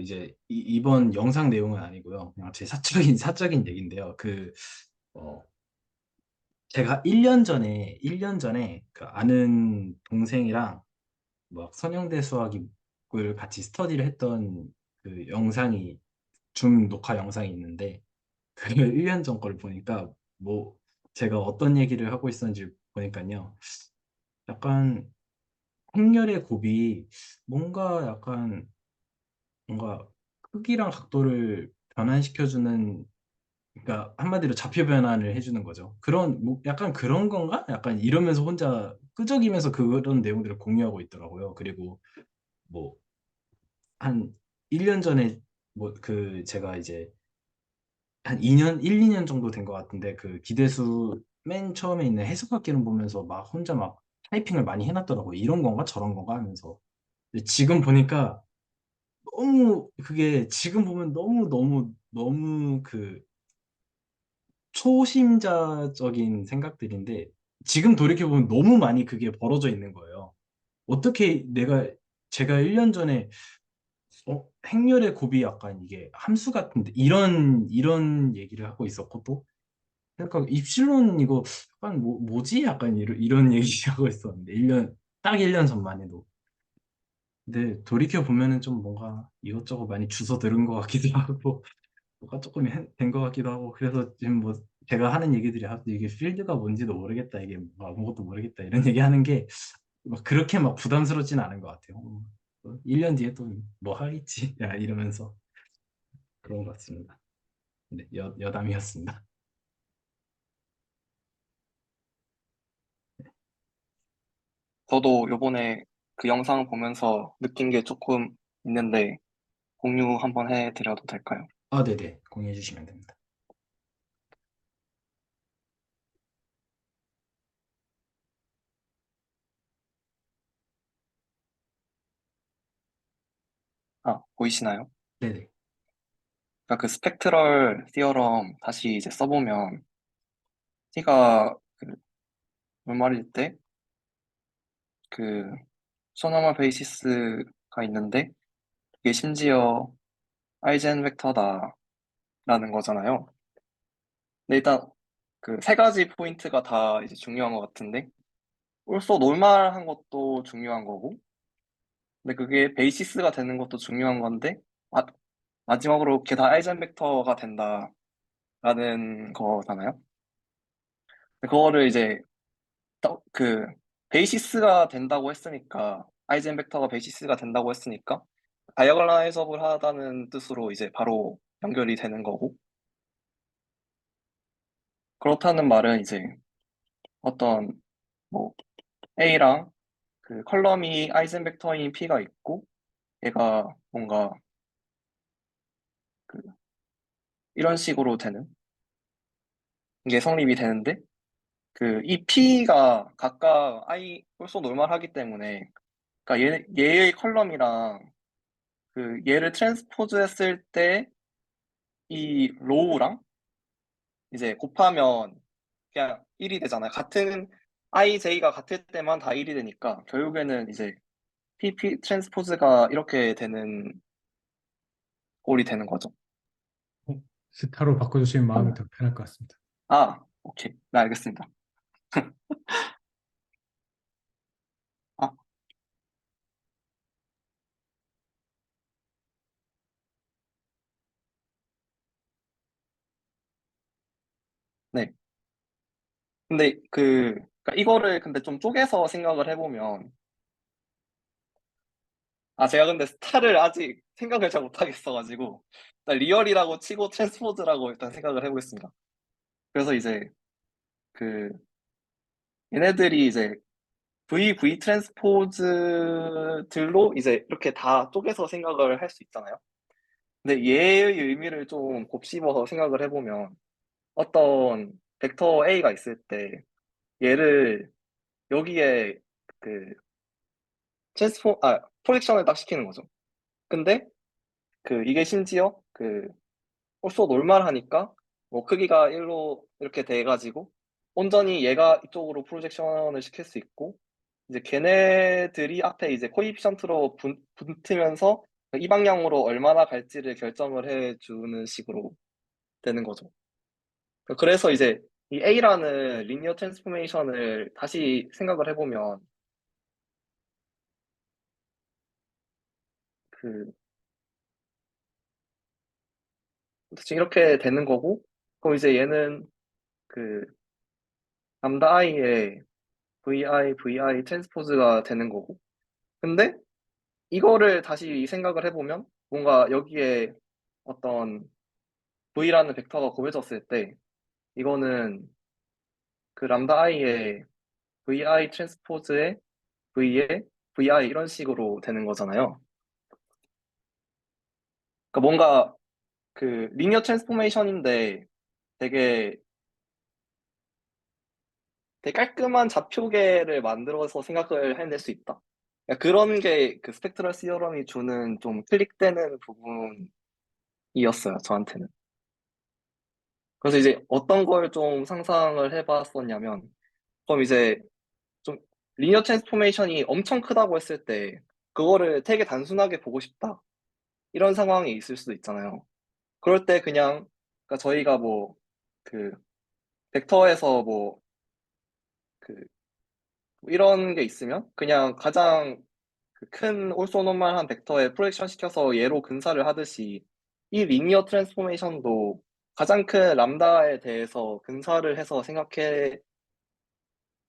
이제 이번 영상 내용은 아니고요. 그냥 제 사적인 얘기인데요. 어, 제가 1년 전에 그 아는 동생이랑 막 선형대 수학을 같이 스터디를 했던 그 영상이 줌 녹화 영상이 있는데 그 1년 전 걸 보니까 뭐 제가 어떤 얘기를 하고 있었는지 보니까요. 약간 행렬의 곱이 뭔가 뭔가 크기랑 각도를 변환시켜주는 그러니까 한마디로 좌표 변환을 해주는 거죠. 그런 뭐 약간 그런 건가? 약간 이러면서 혼자 끄적이면서 그런 내용들을 공유하고 있더라고요. 그리고 뭐 한 1년 전에 뭐 제가 이제 한 2년 정도 된 것 같은데 그 기대수 맨 처음에 있는 해석학 기론 보면서 막 혼자 막 타이핑을 많이 해놨더라고요. 이런 건가 저런 건가 하면서. 근데 지금 보니까 너무 그게 지금 보면 너무 그 초심자적인 생각들인데 지금 돌이켜보면 너무 많이 그게 벌어져 있는 거예요. 어떻게 제가 1년 전에 행렬의 곱이 약간 이게 함수 같은데 이런 얘기를 하고 있었고 또 그러니까 입실론 이거 약간 뭐지? 약간 이런 얘기하고 있었는데 1년 전만 해도 근데 돌이켜 보면은 좀 뭔가 이것저것 많이 주워 들은 것 같기도 하고 뭐가 조금 된 것 같기도 하고 그래서 지금 뭐 제가 하는 얘기들이 이게 필드가 뭔지도 모르겠다 이게 뭐 아무것도 모르겠다 이런 얘기하는 게 막 그렇게 막 부담스럽지는 않은 것 같아요. 1년 뒤에 또 뭐 하겠지 야 이러면서 그런 것 같습니다. 네, 여담이었습니다. 저도 요번에 그 영상 보면서 느낀 게 조금 있는데 공유 한번 해드려도 될까요? 아, 네네 공유해 주시면 됩니다. 아, 보이시나요? 네네. 그러니까 그 스펙트럴 티어럼 다시 이제 써보면 T가 얼마일 때 그 소노멀 베이시스가 있는데 그게 심지어 아이젠 벡터다라는 거잖아요. 근데 일단 그 3가지 포인트가 다 이제 중요한 것 같은데 also 노멀한 것도 중요한 거고 근데 그게 베이시스가 되는 것도 중요한 건데 마, 마지막으로 그게 다 아이젠 벡터가 된다라는 거잖아요. 그거를 이제 그 베이시스가 된다고 했으니까 아이젠 벡터가 베이시스가 된다고 했으니까 다이어글라이저블 하다는 뜻으로 이제 바로 연결이 되는 거고 그렇다는 말은 이제 어떤 뭐 A랑 그 컬럼이 아이젠 벡터인 P가 있고 얘가 뭔가 그 이런 식으로 되는 게 성립이 되는데 그 이 P가 각각 I 홀소 노멀하기 때문에 그러니까 얘의 컬럼이랑 그 얘를 트랜스포즈 했을 때 이 로우랑 이제 곱하면 그냥 1이 되잖아요. 같은 IJ가 같을 때만 다 1이 되니까 결국에는 이제 PP 트랜스포즈가 이렇게 되는 꼴이 되는 거죠. 스타로 바꿔주시면 마음이 아, 더 편할 것 같습니다. 오케이. 네, 알겠습니다. 아, 네. 근데 그러니까 이거를 근데 좀 쪼개서 생각을 해보면 제가 근데 스타를 아직 생각을 잘 못하겠어가지고 일단 리얼이라고 치고 트랜스포즈라고 일단 생각을 해보겠습니다. 그래서 이제 그 얘네들이 이제 VV 트랜스포즈들로 이제 이렇게 다 쪼개서 생각을 할 수 있잖아요. 근데 얘의 의미를 좀 곱씹어서 생각을 해보면 어떤 벡터 A가 있을 때 얘를 여기에 그 프로젝션을 딱 시키는 거죠. 근데 이게 심지어 홀수 놀말하니까 뭐 크기가 1로 이렇게 돼가지고 온전히 얘가 이쪽으로 프로젝션을 시킬 수 있고 이제 걔네들이 앞에 이제 코이피션트로 붙으면서 이 방향으로 얼마나 갈지를 결정을 해주는 식으로 되는 거죠. 그래서 이제 이 A라는 리니어 트랜스포메이션을 다시 생각을 해보면 그 대충 이렇게 되는 거고 그럼 이제 얘는 그 람다 i의 VI 트랜스포즈가 되는 거고 근데 이거를 다시 생각을 해보면 뭔가 여기에 어떤 V라는 벡터가 곱해졌을 때 이거는 그 람다 i의 VI 트랜스포즈의 V의 VI 이런 식으로 되는 거잖아요. 그러니까 뭔가 리니어 트랜스포메이션인데 되게 되게 깔끔한 좌표계를 만들어서 생각을 해낼 수 있다. 그러니까 그런 게 그 스펙트럴 시어럼이 주는 좀 클릭되는 부분이었어요, 저한테는. 그래서 이제 어떤 걸 좀 상상을 해봤었냐면, 그럼 이제 좀 리니어 트랜스포메이션이 엄청 크다고 했을 때, 그거를 되게 단순하게 보고 싶다. 이런 상황이 있을 수도 있잖아요. 그럴 때 그냥, 그러니까 저희가 뭐, 그, 벡터에서 그, 이런 게 있으면, 그냥 가장 큰 올소노멀한 벡터에 프로젝션 시켜서 얘로 근사를 하듯이 이 리니어 트랜스포메이션도 가장 큰 람다에 대해서 근사를 해서 생각해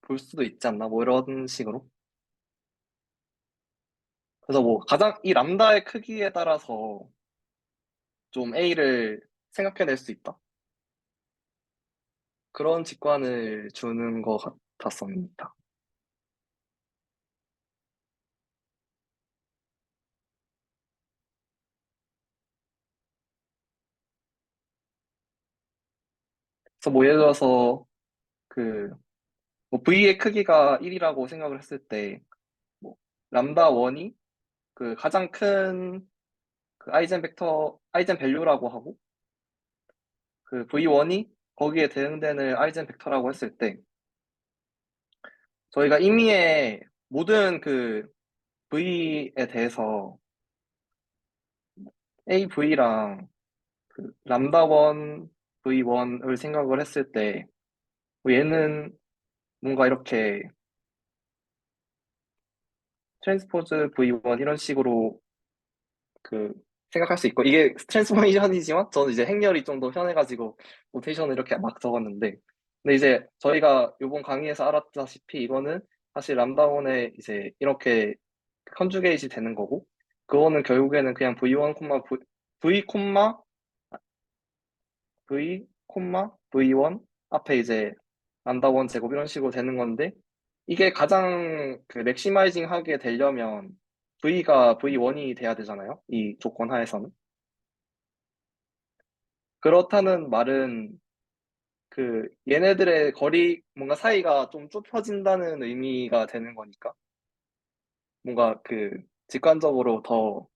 볼 수도 있지 않나? 뭐 이런 식으로. 그래서 뭐 가장 이 람다의 크기에 따라서 좀 A를 생각해낼 수 있다. 그런 직관을 주는 것 같았습니다. 그래서 뭐 예를 들어서 뭐 V의 크기가 1이라고 생각을 했을 때 뭐 람다 1이 가장 큰 아이젠 밸류라고 하고, V1이 거기에 대응되는 아이젠 벡터라고 했을 때, 저희가 임의의 모든 V에 대해서 AV랑 람다 1, V1을 생각을 했을 때, 뭐 얘는 뭔가 이렇게 트랜스포즈 V1 이런 식으로 그 생각할 수 있고, 이게 트랜스포메이션이지만 저는 이제 행렬이 좀 더 편해가지고 노테이션을 이렇게 막 적었는데, 근데 이제 저희가 이번 강의에서 알았다시피 이거는 사실 람다원에 이제 이렇게 컨주게이트 되는 거고, 그거는 결국에는 그냥 V1, V, V, V1 앞에 이제 람다1 제곱 이런 식으로 되는 건데, 이게 가장 그 맥시마이징 하게 되려면 V가 V1이 돼야 되잖아요. 이 조건 하에서는. 그렇다는 말은 그 얘네들의 거리 뭔가 사이가 좀 좁혀진다는 의미가 되는 거니까 뭔가 그 직관적으로 더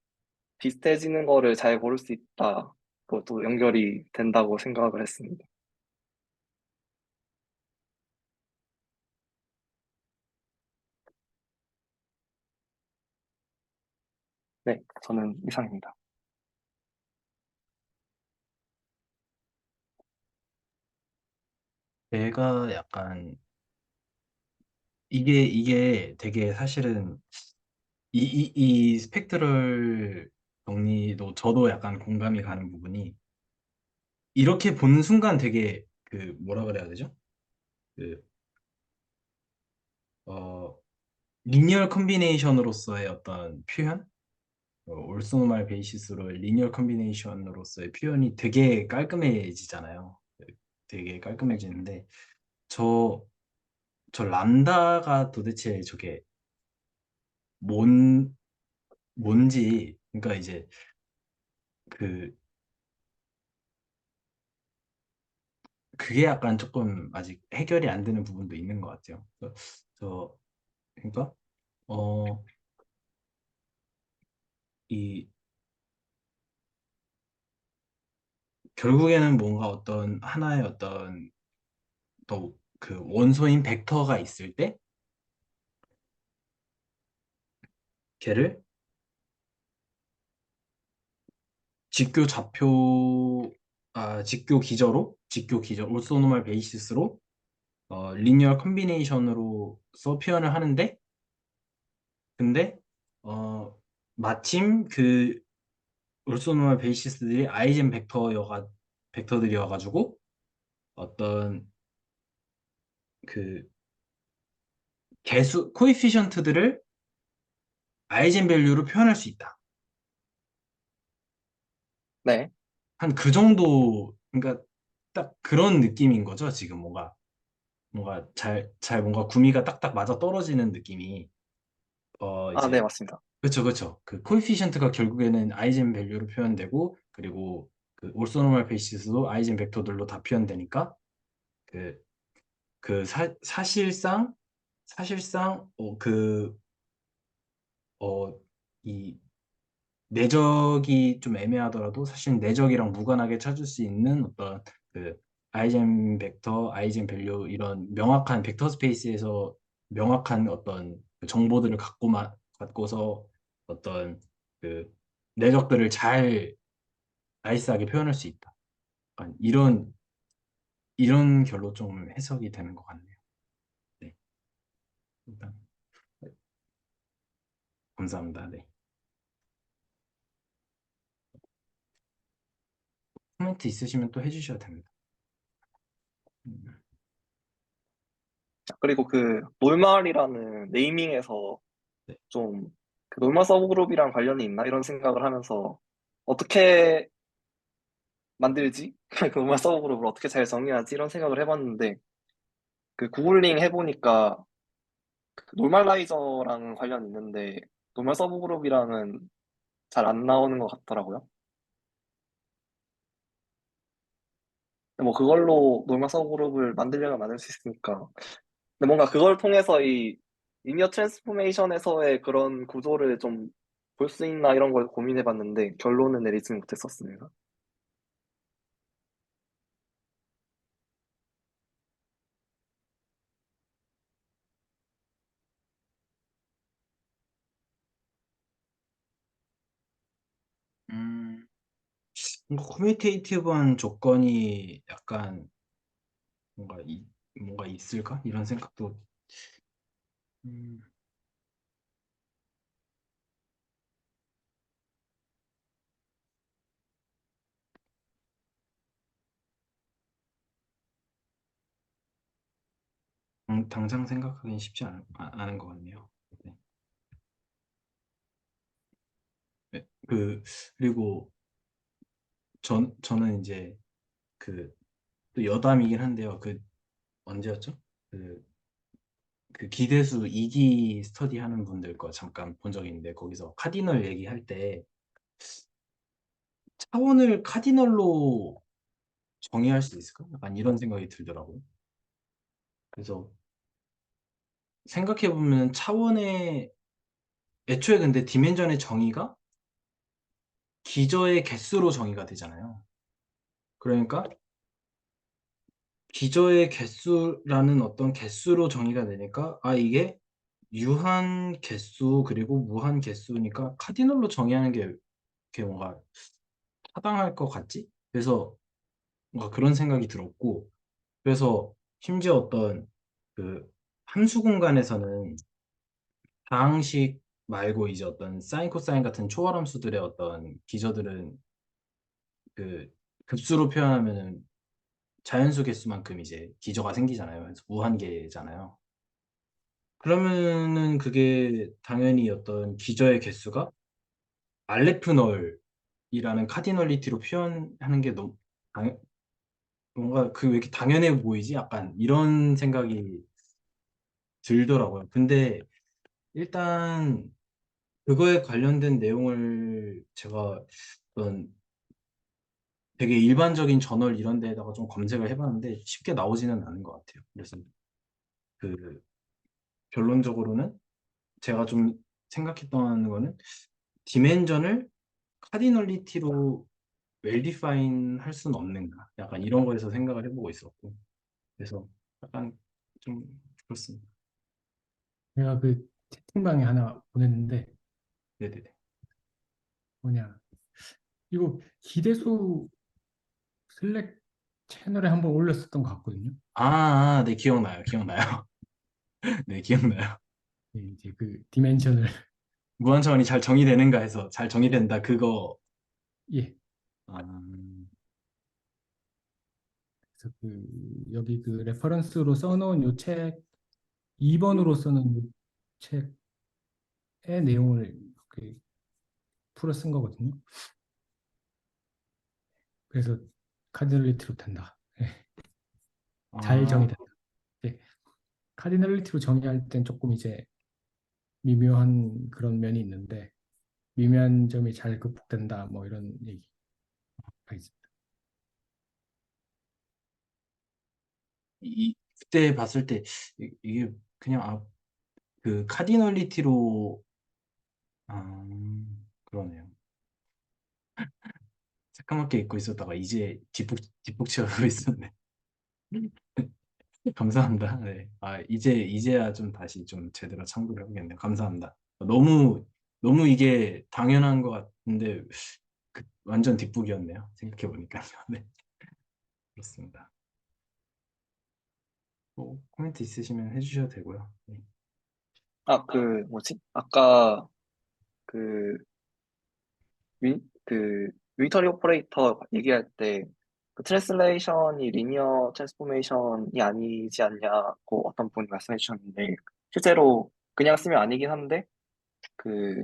비슷해지는 거를 잘 고를 수 있다. 그것도 연결이 된다고 생각을 했습니다. 네, 저는 이상입니다. 내가 약간 이게 되게 사실은 이 스펙트럴 정리도 저도 약간 공감이 가는 부분이 이렇게 보는 순간 되게 그 뭐라 그래야 되죠? 그 어, 리니얼 컨비네이션으로서의 어떤 표현? 올소노말 베이시스로 리니얼 컨비네이션으로서의 표현이 되게 깔끔해지잖아요. 되게 깔끔해지는데 저, 저 람다가 도대체 저게 뭔, 뭔지 그러니까 이제 그 그게 약간 조금 아직 해결이 안 되는 부분도 있는 것 같아요. 그러니까 어, 이 결국에는 뭔가 어떤 하나의 어떤 또 그 원소인 벡터가 있을 때 걔를 직교 좌표 직교 기저로 직교 기저 올소노멀 베이시스로 리니어 컨비네이션으로서 표현을 하는데 근데 어, 마침 그 올소노멀 베이시스들이 아이젠 벡터들이어가지고 어떤 그 개수 코에피션트들을 아이젠 밸류로 표현할 수 있다. 네. 한 그 정도 그러니까 딱 그런 느낌인 거죠. 지금 뭔가 잘 뭔가 구미가 딱딱 맞아 떨어지는 느낌이 아, 네, 이제 맞습니다. 그쵸 그쵸 그 코에피션트가 결국에는 아이젠 밸류로 표현되고 그리고 그 올소노멀 베이시스도 아이젠 벡터들로 다 표현되니까 그 사실상 이 내적이 좀 애매하더라도 사실 내적이랑 무관하게 찾을 수 있는 어떤 그 아이젠 벡터, 아이젠 밸류 이런 명확한 벡터 스페이스에서 명확한 어떤 그 정보들을 갖고서 어떤 그 내적들을 잘 나이스하게 표현할 수 있다. 약간 이런 결로 좀 해석이 되는 것 같네요. 네, 일단 감사합니다. 네, 코멘트 있으시면 또 해주셔야 됩니다. 음, 그리고 그 놀말이라는 네이밍에서 네. 좀 그 놀말 서브그룹이랑 관련이 있나 이런 생각을 하면서 어떻게 만들지? 그 놀말 서브그룹을 어떻게 잘 정의하지? 이런 생각을 해봤는데 그 구글링 해보니까 그 노멀라이저랑 관련이 있는데 노멀 서브그룹이랑은 잘 안 나오는 것 같더라고요. 근데 뭐 그걸로 노멀 서브그룹을 만들려면 만들 수 있으니까. 근데 뭔가 그걸 통해서 이 리니어 트랜스포메이션에서의 그런 구조를 좀 볼 수 있나 이런 걸 고민해봤는데 결론은 내리지 못했었습니다. 음, 뭔가 코미테이티브한 조건이 약간 뭔가 뭔가 있을까? 이런 생각도 음, 당장 생각하기는 쉽지 않은 것 같네요. 네. 네, 그리고 저는 이제 또 여담이긴 한데요. 언제였죠? 그, 그 기대수 2기 스터디 하는 분들 거 잠깐 본 적이 있는데, 거기서 카디널 얘기할 때 차원을 카디널로 정의할 수 있을까? 약간 이런 생각이 들더라고요. 그래서 생각해보면 애초에 근데 디멘전의 정의가 기저의 개수로 정의가 되잖아요. 그러니까 기저의 개수라는 어떤 개수로 정의가 되니까, 이게 유한 개수 그리고 무한 개수니까 카디널로 정의하는 게 뭔가 타당할 것 같지? 그래서 뭔가 그런 생각이 들었고, 그래서 심지어 어떤 그 함수 공간에서는 다항식 말고 이제 어떤 사인 코사인 같은 초월함수들의 어떤 기저들은 그 급수로 표현하면은 자연수 개수만큼 이제 기저가 생기잖아요. 그래서 무한계잖아요. 그러면은 그게 당연히 어떤 기저의 개수가 알레프널이라는 카디널리티로 표현하는 게 너무 뭔가 왜 이렇게 당연해 보이지? 약간 이런 생각이 들더라고요. 근데 일단 그거에 관련된 내용을 제가 어떤 되게 일반적인 저널 이런 데다가 좀 검색을 해봤는데 쉽게 나오지는 않은 것 같아요. 그래서 그 결론적으로는 제가 좀 생각했던 거는 디멘전을 카디널리티로 웰 디파인 할 수는 없는가, 약간 이런 거에서 생각을 해보고 있었고, 그래서 약간 좀 그렇습니다. 내가 그 채팅방에 하나 보냈는데 네네네. 뭐냐 이거 기대수 슬랙 채널에 한번 올렸었던 것 같거든요. 네, 기억나요. 기억나요. 네, 기억나요. 네, 이제 그 디멘션을 무한 차원이 잘 정의되는가 해서 잘 정의된다, 그거. 예, 아, 그래서 여기 그 레퍼런스로 써놓은 요 책 2번으로 쓰는 요 책의 내용을 그 풀어 쓴 거거든요. 그래서 카디널리티로 된다. 예, 잘 아, 정의된다. 예, 카디널리티로 정의할 땐 조금 이제 미묘한 그런 면이 있는데 미묘한 점이 잘 극복된다. 뭐 이런 얘기가 있습니다. 그때 봤을 때 이게 그냥 그 카디널리티로, 아, 그러네요. 새까맣게 잊고 있었다가 이제 뒷북치하고 있었네. 감사합니다. 네. 이제야 좀 다시 좀 제대로 참고를 해보겠네요. 감사합니다. 너무 이게 당연한 것 같은데, 완전 뒷북이었네요. 생각해보니까요. 네, 그렇습니다. 뭐, 코멘트 있으시면 해주셔도 되고요. 네. 뭐지? 아까 그 윈터리 오퍼레이터 얘기할 때 그 트랜슬레이션이 리니어 트랜스포메이션이 아니지 않냐고 어떤 분이 말씀해 주셨는데 실제로 그냥 쓰면 아니긴 한데 그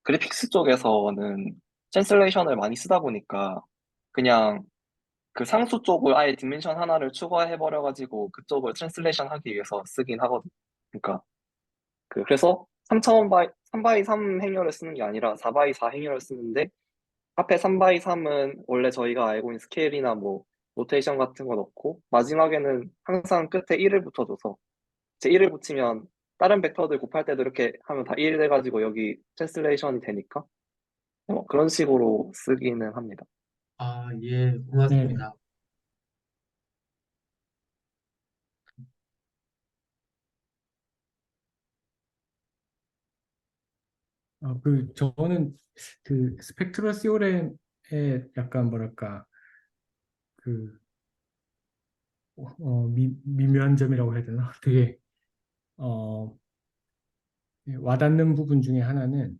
그래픽스 쪽에서는 트랜슬레이션을 많이 쓰다 보니까 그냥 그 상수 쪽을 아예 디멘션 하나를 추가해 버려 가지고 그쪽을 트랜슬레이션 하기 위해서 쓰긴 하거든. 그러니까 그래서 3바이 3 행렬을 쓰는 게 아니라 4바이 4 행렬을 쓰는데 앞에 3바이 3은 원래 저희가 알고 있는 스케일이나 뭐 노테이션 같은 거 넣고 마지막에는 항상 끝에 1을 붙여줘서 이제 1을 붙이면 다른 벡터들 곱할 때도 이렇게 하면 다 1 돼가지고 여기 트랜슬레이션이 되니까 그런 식으로 쓰기는 합니다. 아, 예, 네, 고맙습니다. 저는 그 스펙트럴 시오렘의 약간 뭐랄까 그 미묘한 점이라고 해야 되나? 되게 어, 와닿는 부분 중에 하나는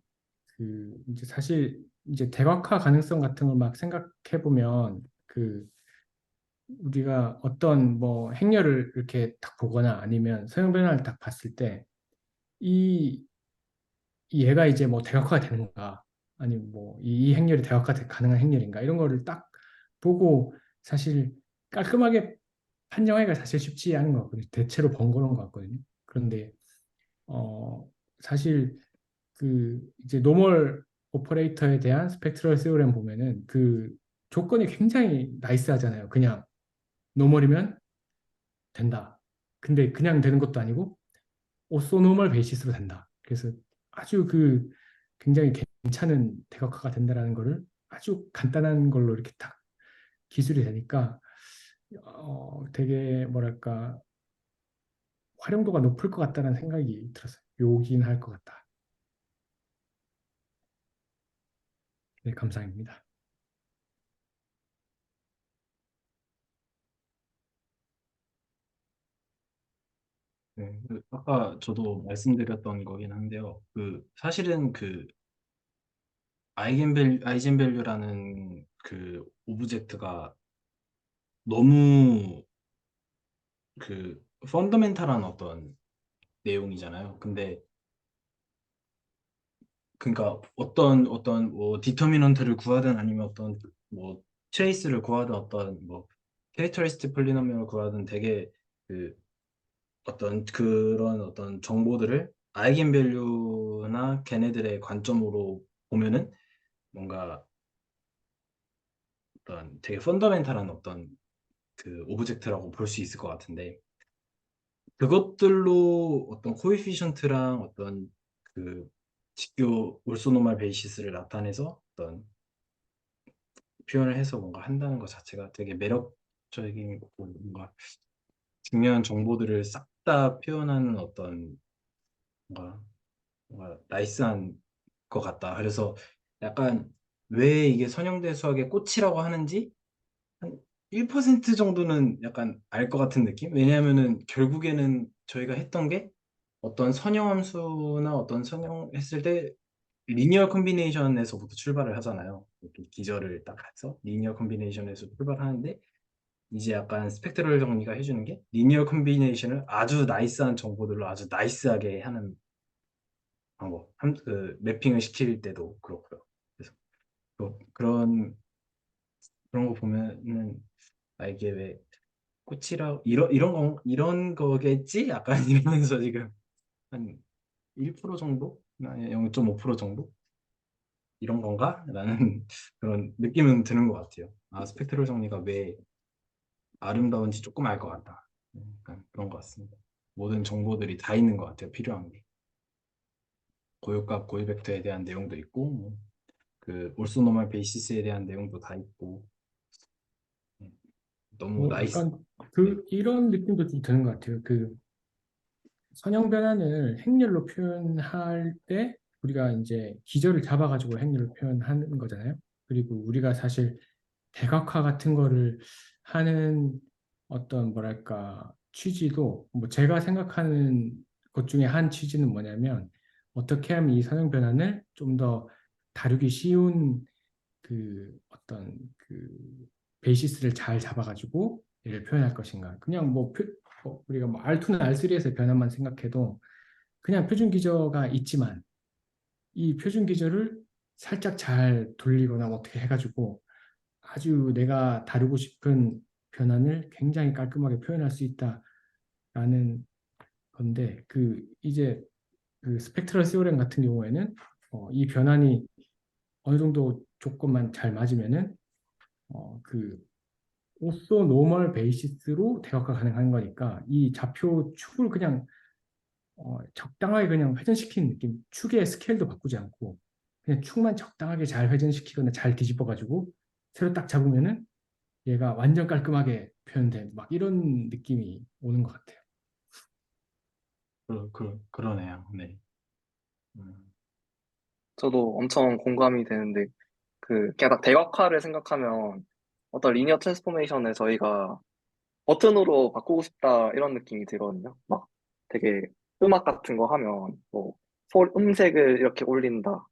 이제 사실 이제 대각화 가능성 같은 걸 막 생각해 보면 우리가 어떤 뭐 행렬을 이렇게 딱 보거나 아니면 서형 변화를 딱 봤을 때 이 얘가 이제 뭐 대각화가 되는 건가 아니면 뭐 이 행렬이 대각화 가능한 행렬인가 이런 거를 딱 보고 사실 깔끔하게 판정하기가 사실 쉽지 않은 것 같거든요. 대체로 번거로운 것 같거든요. 그런데 어 사실 그 이제 노멀 오퍼레이터에 대한 스펙트럴 세오렘 보면은 그 조건이 굉장히 나이스하잖아요. 그냥 노멀이면 된다. 근데 그냥 되는 것도 아니고 오소노멀 베이시스로 된다. 그래서 아주 그 굉장히 괜찮은 대각화가 된다라는 거를 아주 간단한 걸로 이렇게 딱 기술이 되니까 되게 뭐랄까 활용도가 높을 것 같다는 생각이 들었어요. 요긴 할 것 같다. 네, 감사합니다. 네, 아까 저도 말씀드렸던 거긴 한데요. 사실은 아이젠밸류라는 그 오브젝트가 너무 펀더멘탈한 어떤 내용이잖아요. 근데 그러니까 어떤 뭐 디터미넌트를 구하든 아니면 어떤 뭐 트레이스를 구하든 어떤 뭐 캐릭터리스틱 폴리노미얼을 구하든 되게 그 어떤 그런 어떤 정보들을 아이겐밸류나 걔네들의 관점으로 보면은 뭔가 어떤 되게 펀더멘탈한 어떤 그 오브젝트라고 볼 수 있을 것 같은데 그것들로 어떤 코에피션트랑 어떤 그 직교 올소노말 베이시스를 나타내서 어떤 표현을 해서 뭔가 한다는 것 자체가 되게 매력적인 거고 뭔가 중요한 정보들을 싹 다 표현하는 어떤 뭔가 나이스한 것 같다. 그래서 약간 왜 이게 선형대 수학의 꽃이라고 하는지 한 1% 정도는 약간 알 것 같은 느낌? 왜냐하면은 결국에는 저희가 했던 게 어떤 선형함수나 어떤 선형했을 때 리니어 컨비네이션에서부터 출발을 하잖아요. 이렇게 기저를 딱 해서 리니어 컨비네이션에서 출발하는데 이제 약간 스펙트럴 정리가 해주는 게 리니어 컨비네이션을 아주 나이스한 정보들로 아주 나이스하게 하는 방법. 매핑을 시킬 때도 그렇고요. 그래서 그런 거 보면은 이게 왜 꽃이라 이런 거겠지? 약간 이러면서 지금 한 1% 정도? 아니 0.5% 정도? 이런 건가? 라는 그런 느낌은 드는 것 같아요. 스펙트럴 정리가 왜 아름다운지 조금 알 것 같다. 약간 그런 것 같습니다. 모든 정보들이 다 있는 것 같아요. 필요한 게. 고유값, 고유벡터에 대한 내용도 있고, 올소노멀 베이시스에 대한 내용도 다 있고, 음, 너무 나이스. 약간 네. 이런 느낌도 좀 드는 것 같아요. 선형 변환을 행렬로 표현할 때 우리가 이제 기저를 잡아가지고 행렬로 표현하는 거잖아요. 그리고 우리가 사실 대각화 같은 거를 하는 어떤 뭐랄까 취지도 뭐 제가 생각하는 것 중에 한 취지는 뭐냐면 어떻게 하면 이 선형 변환을 좀 더 다루기 쉬운 어떤 베이시스를 잘 잡아가지고 얘를 표현할 것인가. 그냥 우리가 뭐 R2는 R3에서의 변화만 생각해도 그냥 표준 기저가 있지만 이 표준 기저를 살짝 잘 돌리거나 뭐 어떻게 해가지고 아주 내가 다루고 싶은 변환을 굉장히 깔끔하게 표현할 수 있다라는 건데 이제 스펙트럴 시오렘 같은 경우에는 이 변환이 어느 정도 조건만 잘 맞으면은 그 오소 노멀 베이시스로 대각화 가능한 거니까 이 좌표 축을 그냥 적당하게 그냥 회전시키는 느낌. 축의 스케일도 바꾸지 않고 그냥 축만 적당하게 잘 회전시키거나 잘 뒤집어가지고 새로 딱 잡으면은 얘가 완전 깔끔하게 표현된 막 이런 느낌이 오는 것 같아요. 그러네요. 네. 음, 저도 엄청 공감이 되는데, 그냥 딱 대각화를 생각하면 어떤 리니어 트랜스포메이션을 저희가 버튼으로 바꾸고 싶다 이런 느낌이 들거든요. 막 되게 음악 같은 거 하면 뭐 음색을 이렇게 올린다,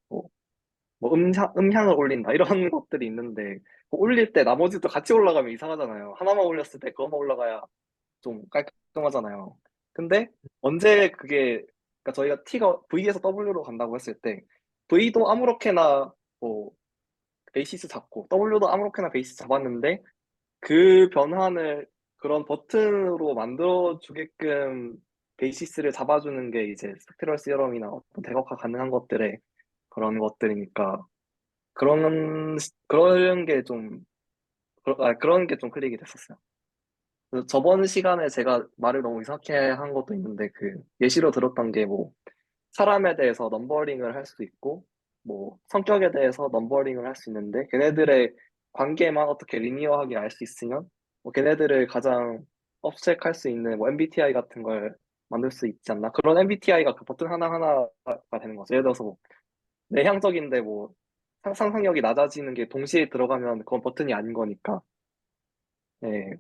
뭐 음향을 올린다 이런 것들이 있는데 뭐 올릴 때 나머지도 같이 올라가면 이상하잖아요. 하나만 올렸을 때 그것만 올라가야 좀 깔끔하잖아요. 근데 언제 그게 그러니까 저희가 T가 V에서 W로 간다고 했을 때 V도 아무렇게나 뭐 베이시스 잡고 W도 아무렇게나 베이시스 잡았는데 그 변환을 그런 버튼으로 만들어 주게끔 베이시스를 잡아주는 게 이제 스펙트럴 시러럼이나 어떤 대각화 가능한 것들의 그런 것들이니까 그런 게 좀 그런 게 좀 클릭이 됐었어요. 그래서 저번 시간에 제가 말을 너무 이상하게 한 것도 있는데 그 예시로 들었던 게 뭐 사람에 대해서 넘버링을 할 수도 있고 뭐 성격에 대해서 넘버링을 할 수 있는데 걔네들의 관계만 어떻게 리니어하게 알 수 있으면 뭐 걔네들을 가장 업색할 수 있는 뭐 MBTI 같은 걸 만들 수 있지 않나? 그런 MBTI가 그 버튼 하나하나가 되는 거죠. 예를 들어서 뭐 내향적인데 뭐 상상력이 낮아지는 게 동시에 들어가면 그건 버튼이 아닌 거니까. 네.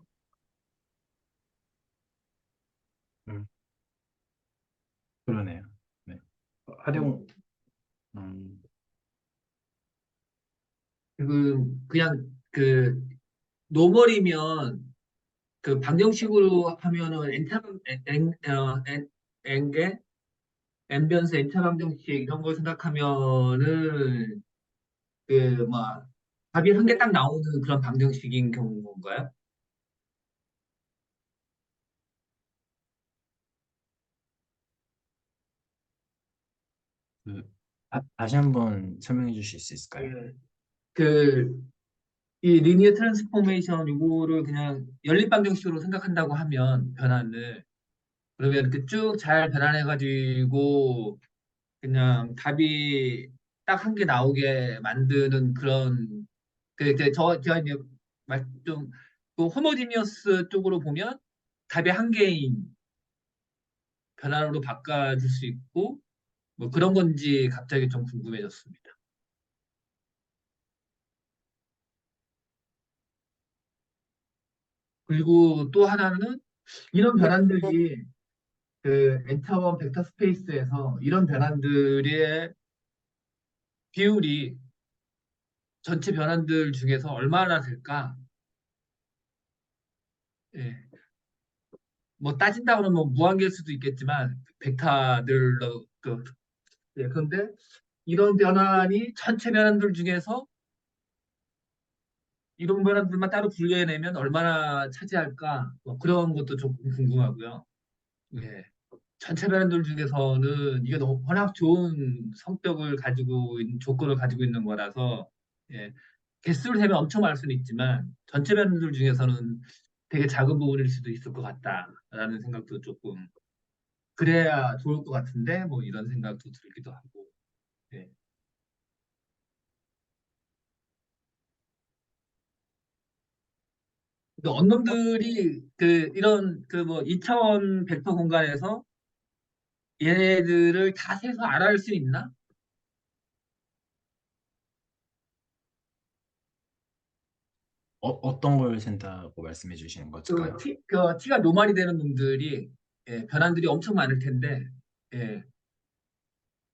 음, 그러네요. 네. 활용, 음, 그냥 그 노멀이면 그 방정식으로 하면은 엔게 앰비언스 엔차 방정식 이런 걸 생각하면은 그 뭐 답이 한 개 딱 나오는 그런 방정식인 경우인 건가요? 그, 다시 한번 설명해 주실 수 있을까요? 예. 그 이 리니어 트랜스포메이션 이거를 그냥 연립 방정식으로 생각한다고 하면 변환을 그러면 이렇게 쭉 잘 변환해가지고 그냥 답이 딱 한 개 나오게 만드는 그런 그 이제 제가 이제 좀그 호모지니어스 쪽으로 보면 답이 한 개인 변환으로 바꿔줄 수 있고 뭐 그런 건지 갑자기 좀 궁금해졌습니다. 그리고 또 하나는 이런 변환들이 그 엔터 벡터 스페이스에서 이런 변환들의 비율이 전체 변환들 중에서 얼마나 될까? 예. 뭐 따진다 그러면 뭐 무한계일 수도 있겠지만 벡터들로 예. 그런데 이런 변환이 전체 변환들 중에서 이런 변환들만 따로 분류해내면 얼마나 차지할까? 뭐 그런 것도 조금 궁금하고요. 예. 전체 변환들 중에서는 이게 너무 워낙 좋은 성격을 가지고 있는 조건을 가지고 있는 거라서 예. 개수를 세면 엄청 많을 수는 있지만 전체 변환들 중에서는 되게 작은 부분일 수도 있을 것 같다라는 생각도 조금 그래야 좋을 것 같은데 뭐 이런 생각도 들기도 하고 예. 근데 언놈들이 그 이런 그 뭐 2차원 벡터 공간에서 얘네들을 다 세서 알아낼 수 있나? 어떤 걸 센다고 말씀해 주시는 그, 걸까요? T가 노말이 되는 놈들이 예, 변환들이 엄청 많을 텐데 예,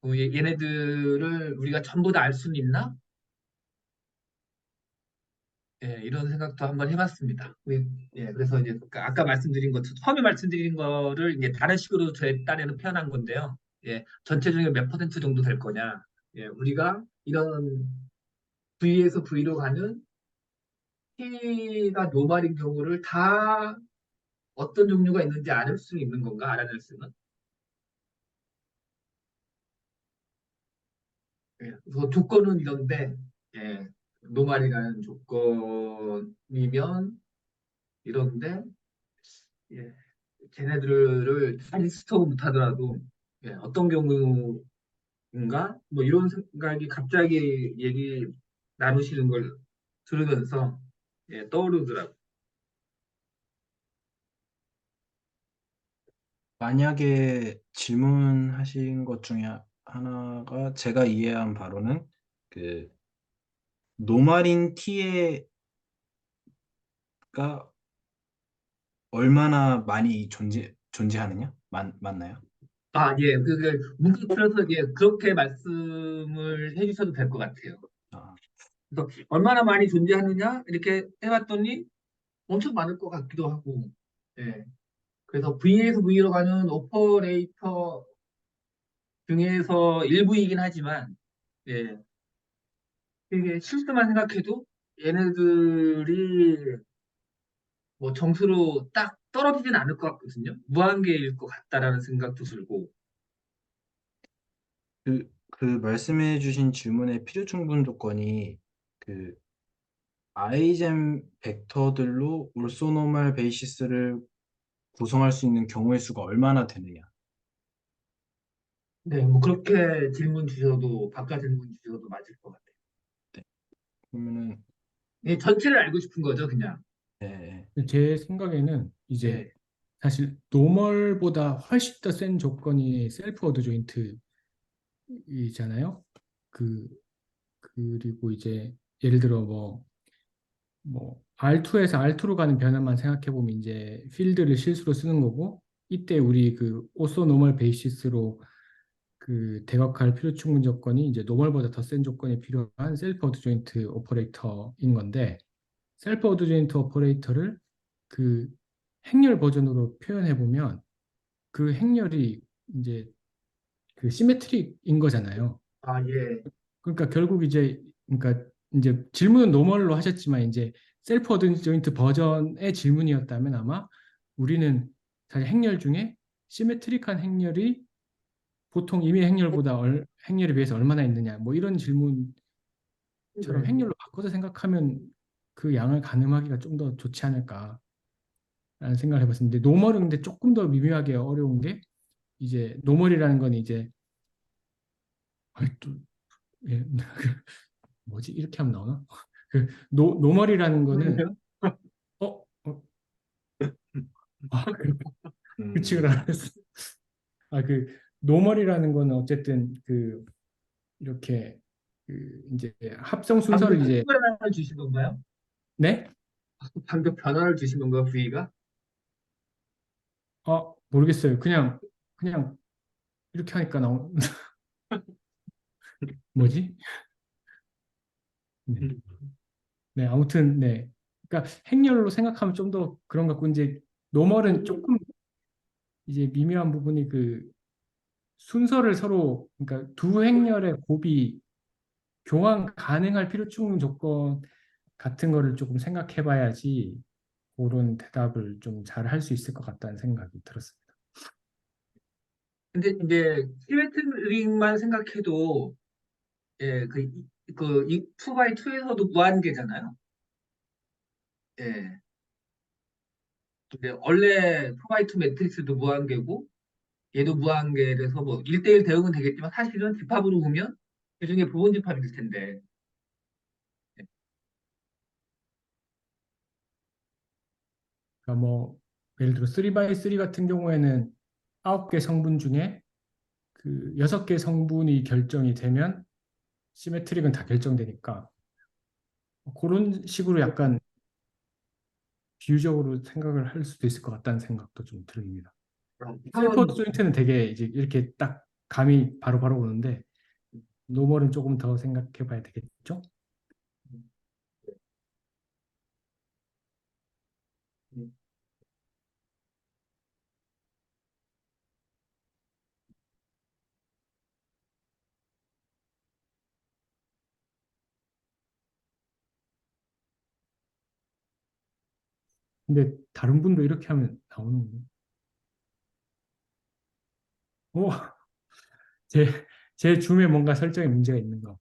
얘네들을 우리가 전부 다 알 수는 있나? 예, 이런 생각도 한번 해봤습니다. 예, 그래서 이제 아까 말씀드린 것, 처음에 말씀드린 거를 이제 다른 식으로 제 딴에는 표현한 건데요. 예, 전체 중에 몇 퍼센트 정도 될 거냐? 예, 우리가 이런 V에서 V로 가는 T가 노말인 경우를 다 어떤 종류가 있는지 알을 수 있는 건가? 알아낼 수는? 예, 그래서 조건은 이런데, 예, 노말이라는 조건이면 이런데, 예, 걔네들을 다 리스트업 못하더라도, 예, 어떤 경우인가? 뭐 이런 생각이 갑자기 얘기 나누시는 걸 들으면서, 예, 떠오르더라고요. 만약에 질문하신 것 중에 하나가 제가 이해한 바로는 그 노말인 T가 얼마나 많이 존재하느냐? 맞나요? 아, 예, 문득 들어서 예, 그렇게 말씀을 해주셔도 될 것 같아요. 아, 그래서 얼마나 많이 존재하느냐 이렇게 해봤더니 엄청 많을 것 같기도 하고, 예. 그래서 V에서 V로 가는 오퍼레이터 중에서 일부이긴 하지만, 예, 이게 실수만 생각해도 얘네들이 뭐 점수로 딱 떨어지진 않을 것 같거든요. 무한계일 것 같다라는 생각도 들고. 그 말씀해주신 질문의 필요 충분 조건이 그 아이젠 벡터들로 올소노멀 베이시스를 구성할 수 있는 경우의 수가 얼마나 되느냐. 네, 뭐 그렇게 질문 주셔도 바깥 질문 주셔도 맞을 것 같아요. 네. 그러면은 예, 전체를 알고 싶은 거죠, 그냥. 예, 예. 제 생각에는 이제 예. 사실 노멀보다 훨씬 더 센 조건이 셀프 어드 조인트이잖아요. 그 그리고 이제 예를 들어 뭐 R2에서 R2로 가는 변화만 생각해 보면 이제 필드를 실수로 쓰는 거고, 이때 우리 그 오소 노멀 베이시스로 그 대각할 필요 충분 조건이 이제 노멀보다 더 센 조건이 필요한 셀프 어드 조인트 오퍼레이터인 건데, 셀프 어드 조인트 오퍼레이터를 그 행렬 버전으로 표현해 보면 그 행렬이 이제 그 시메트릭인 거잖아요. 아, 예. 그러니까 결국 이제 그러니까 이제 질문은 노멀로 하셨지만 이제 셀프 어드조인트 버전의 질문이었다면 아마 우리는 사실 행렬 중에 시메트릭한 행렬이 보통 임의 행렬보다 행렬에 비해서 얼마나 있느냐 뭐 이런 질문처럼 네. 행렬로 바꿔서 생각하면 그 양을 가늠하기가 좀 더 좋지 않을까라는 생각을 해봤습니다. 노멀은 근데 조금 더 미묘하게 어려운 게 이제 노멀이라는 건 이제 또 예, 뭐지 이렇게 하면 나오나? 그 노멀이라는 거는 그러세요? 어, 그 규칙을 음, 알았어. 그 노멀이라는 거는 어쨌든 그 이렇게 그 이제 합성 방금 순서를 이제 변화를 주신 건가요? 네? 방금 변화를 주신 건가요, V가? 모르겠어요. 그냥 이렇게 하니까 나오 뭐지? 네. 음. 네, 아무튼 네. 그러니까 행렬로 생각하면 좀 더 그런 것 같고 이제 노멀은 조금 이제 미묘한 부분이 그 순서를 서로 그러니까 두 행렬의 곱이 교환 가능할 필요 충분 조건 같은 거를 조금 생각해 봐야지 그런 대답을 좀 잘 할 수 있을 것 같다는 생각이 들었습니다. 근데 이제 시메트릭만 생각해도 예, 이 2x2에서도 무한계잖아요. 예. 근데 원래 4x2 매트릭스도 무한계고 얘도 무한계라서 뭐 1대1 대응은 되겠지만 사실은 집합으로 보면 그중에 부분 집합일 텐데. 그러니까 뭐 예를 들어 3x3 같은 경우에는 9개 성분 중에 그 6개 성분이 결정이 되면 시메트릭은 다 결정되니까 그런 식으로 약간 비유적으로 생각을 할 수도 있을 것 같다는 생각도 좀 듭니다. 셀프 우선은 조인트는 되게 이제 이렇게 딱 감이 바로바로 오는데 노멀은 조금 더 생각해 봐야 되겠죠? 근데 다른 분도 이렇게 하면 나오는 오, 제, 제 줌에 뭔가 설정에 문제가 있는 거.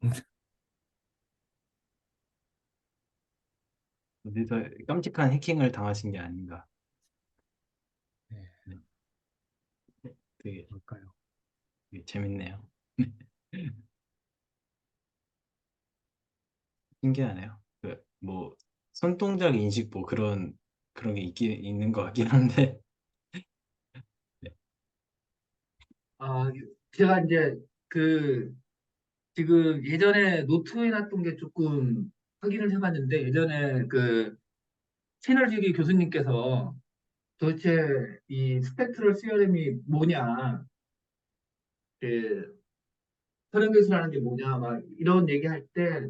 어디서 깜찍한 해킹을 당하신 게 아닌가. 네, 네, 되게, 뭘까요? 되게 재밌네요. 신기하네요. 뭐 손동작 인식 뭐 그런 게 있는 것 같긴 한데. 네. 아, 제가 이제 그 지금 예전에 노트에 놨던 게 조금 확인을 해봤는데 예전에 그 채널지기 교수님께서 도대체 이 스펙트럴 시어림이 뭐냐 그 선행교수라는 게 뭐냐, 막 이런 얘기할 때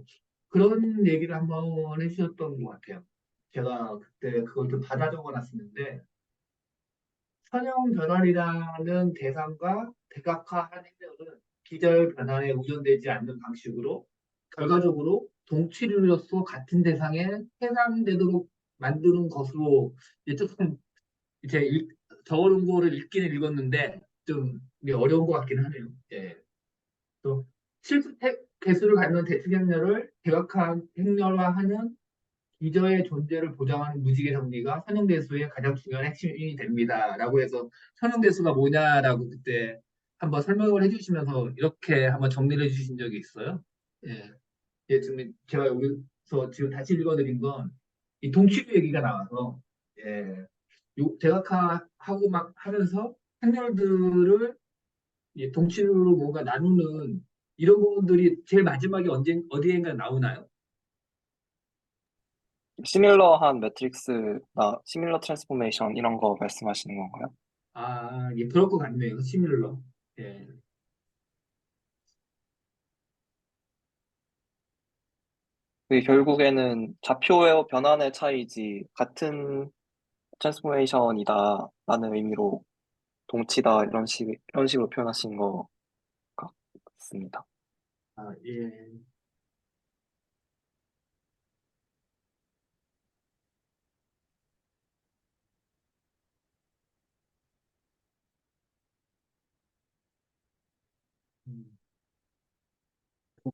그런 얘기를 한번 해주셨던 것 같아요. 제가 그때 그걸 좀 받아 적어놨었는데, 선형 변환이라는 대상과 대각화한 행렬은 기절 변환에 우전되지 않는 방식으로 결과적으로 동치류로서 같은 대상에 해당되도록 만드는 것으로 이제 조금 이제 적어놓은 거를 읽기는 읽었는데 좀 이게 어려운 것 같긴 하네요. 예. 또 실수 개수를 갖는 대칭 행렬을 대각화 행렬화하는 기저의 존재를 보장하는 무지개 정리가 선형대수의 가장 중요한 핵심이 됩니다. 라고 해서 선형대수가 뭐냐라고 그때 한번 설명을 해주시면서 이렇게 한번 정리를 해주신 적이 있어요. 예. 예, 지금 제가 여기서 지금 다시 읽어드린 건 이 동치류 얘기가 나와서 예, 대각화하고 막 하면서 행렬들을 이 동치류로 뭔가 나누는 이런 부분들이 제일 마지막에 언제 어디엔가 나오나요? 시밀러한 매트릭스나 시밀러 트랜스포메이션 이런 거 말씀하시는 건가요? 아, 예, 그럴 것 같네요. 시뮬러. 예. 그게 결국에는 좌표의 변환의 차이지 같은 트랜스포메이션이다라는 의미로 동치다 이런 식으로 표현하신 것 같습니다. 아, 예. 음.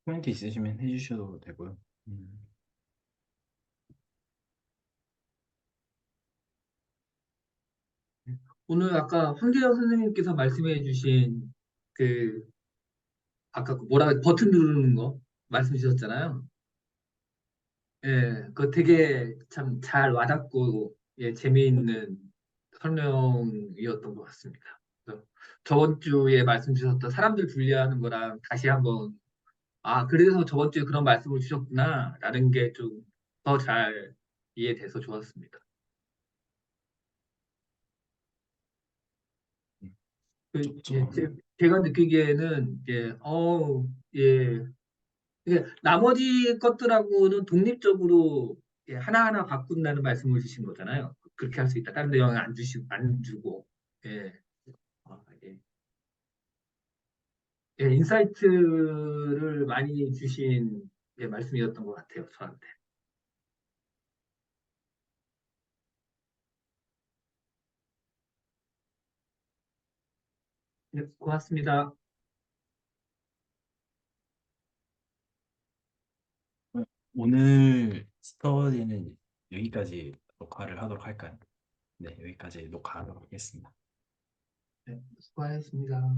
코멘트 있으시면 해주셔도 되고요. 음. 오늘 아까 황재영 선생님께서 말씀해 주신 그 아까 그 뭐라 버튼 누르는 거 말씀 주셨잖아요. 예, 그거 되게 참 잘 와닿고 예, 재미있는 설명이었던 것 같습니다. 그래서 저번 주에 말씀 주셨던 사람들 분리하는 거랑 다시 한번 아, 그래서 저번 주에 그런 말씀을 주셨구나라는 게 좀 더 잘 이해돼서 좋았습니다. 예, 좀 제가 느끼기에는 예, 이게 나머지 것들하고는 독립적으로 예, 하나하나 바꾼다는 말씀을 주신 거잖아요. 그렇게 할 수 있다. 다른 데 영향 안 주고 예, 예. 예, 인사이트를 많이 주신 예, 말씀이었던 것 같아요, 저한테. 네, 고맙습니다. 오늘 스터디는 여기까지 녹화를 하도록 할까요? 네, 여기까지 녹화하도록 하겠습니다. 네, 수고하셨습니다.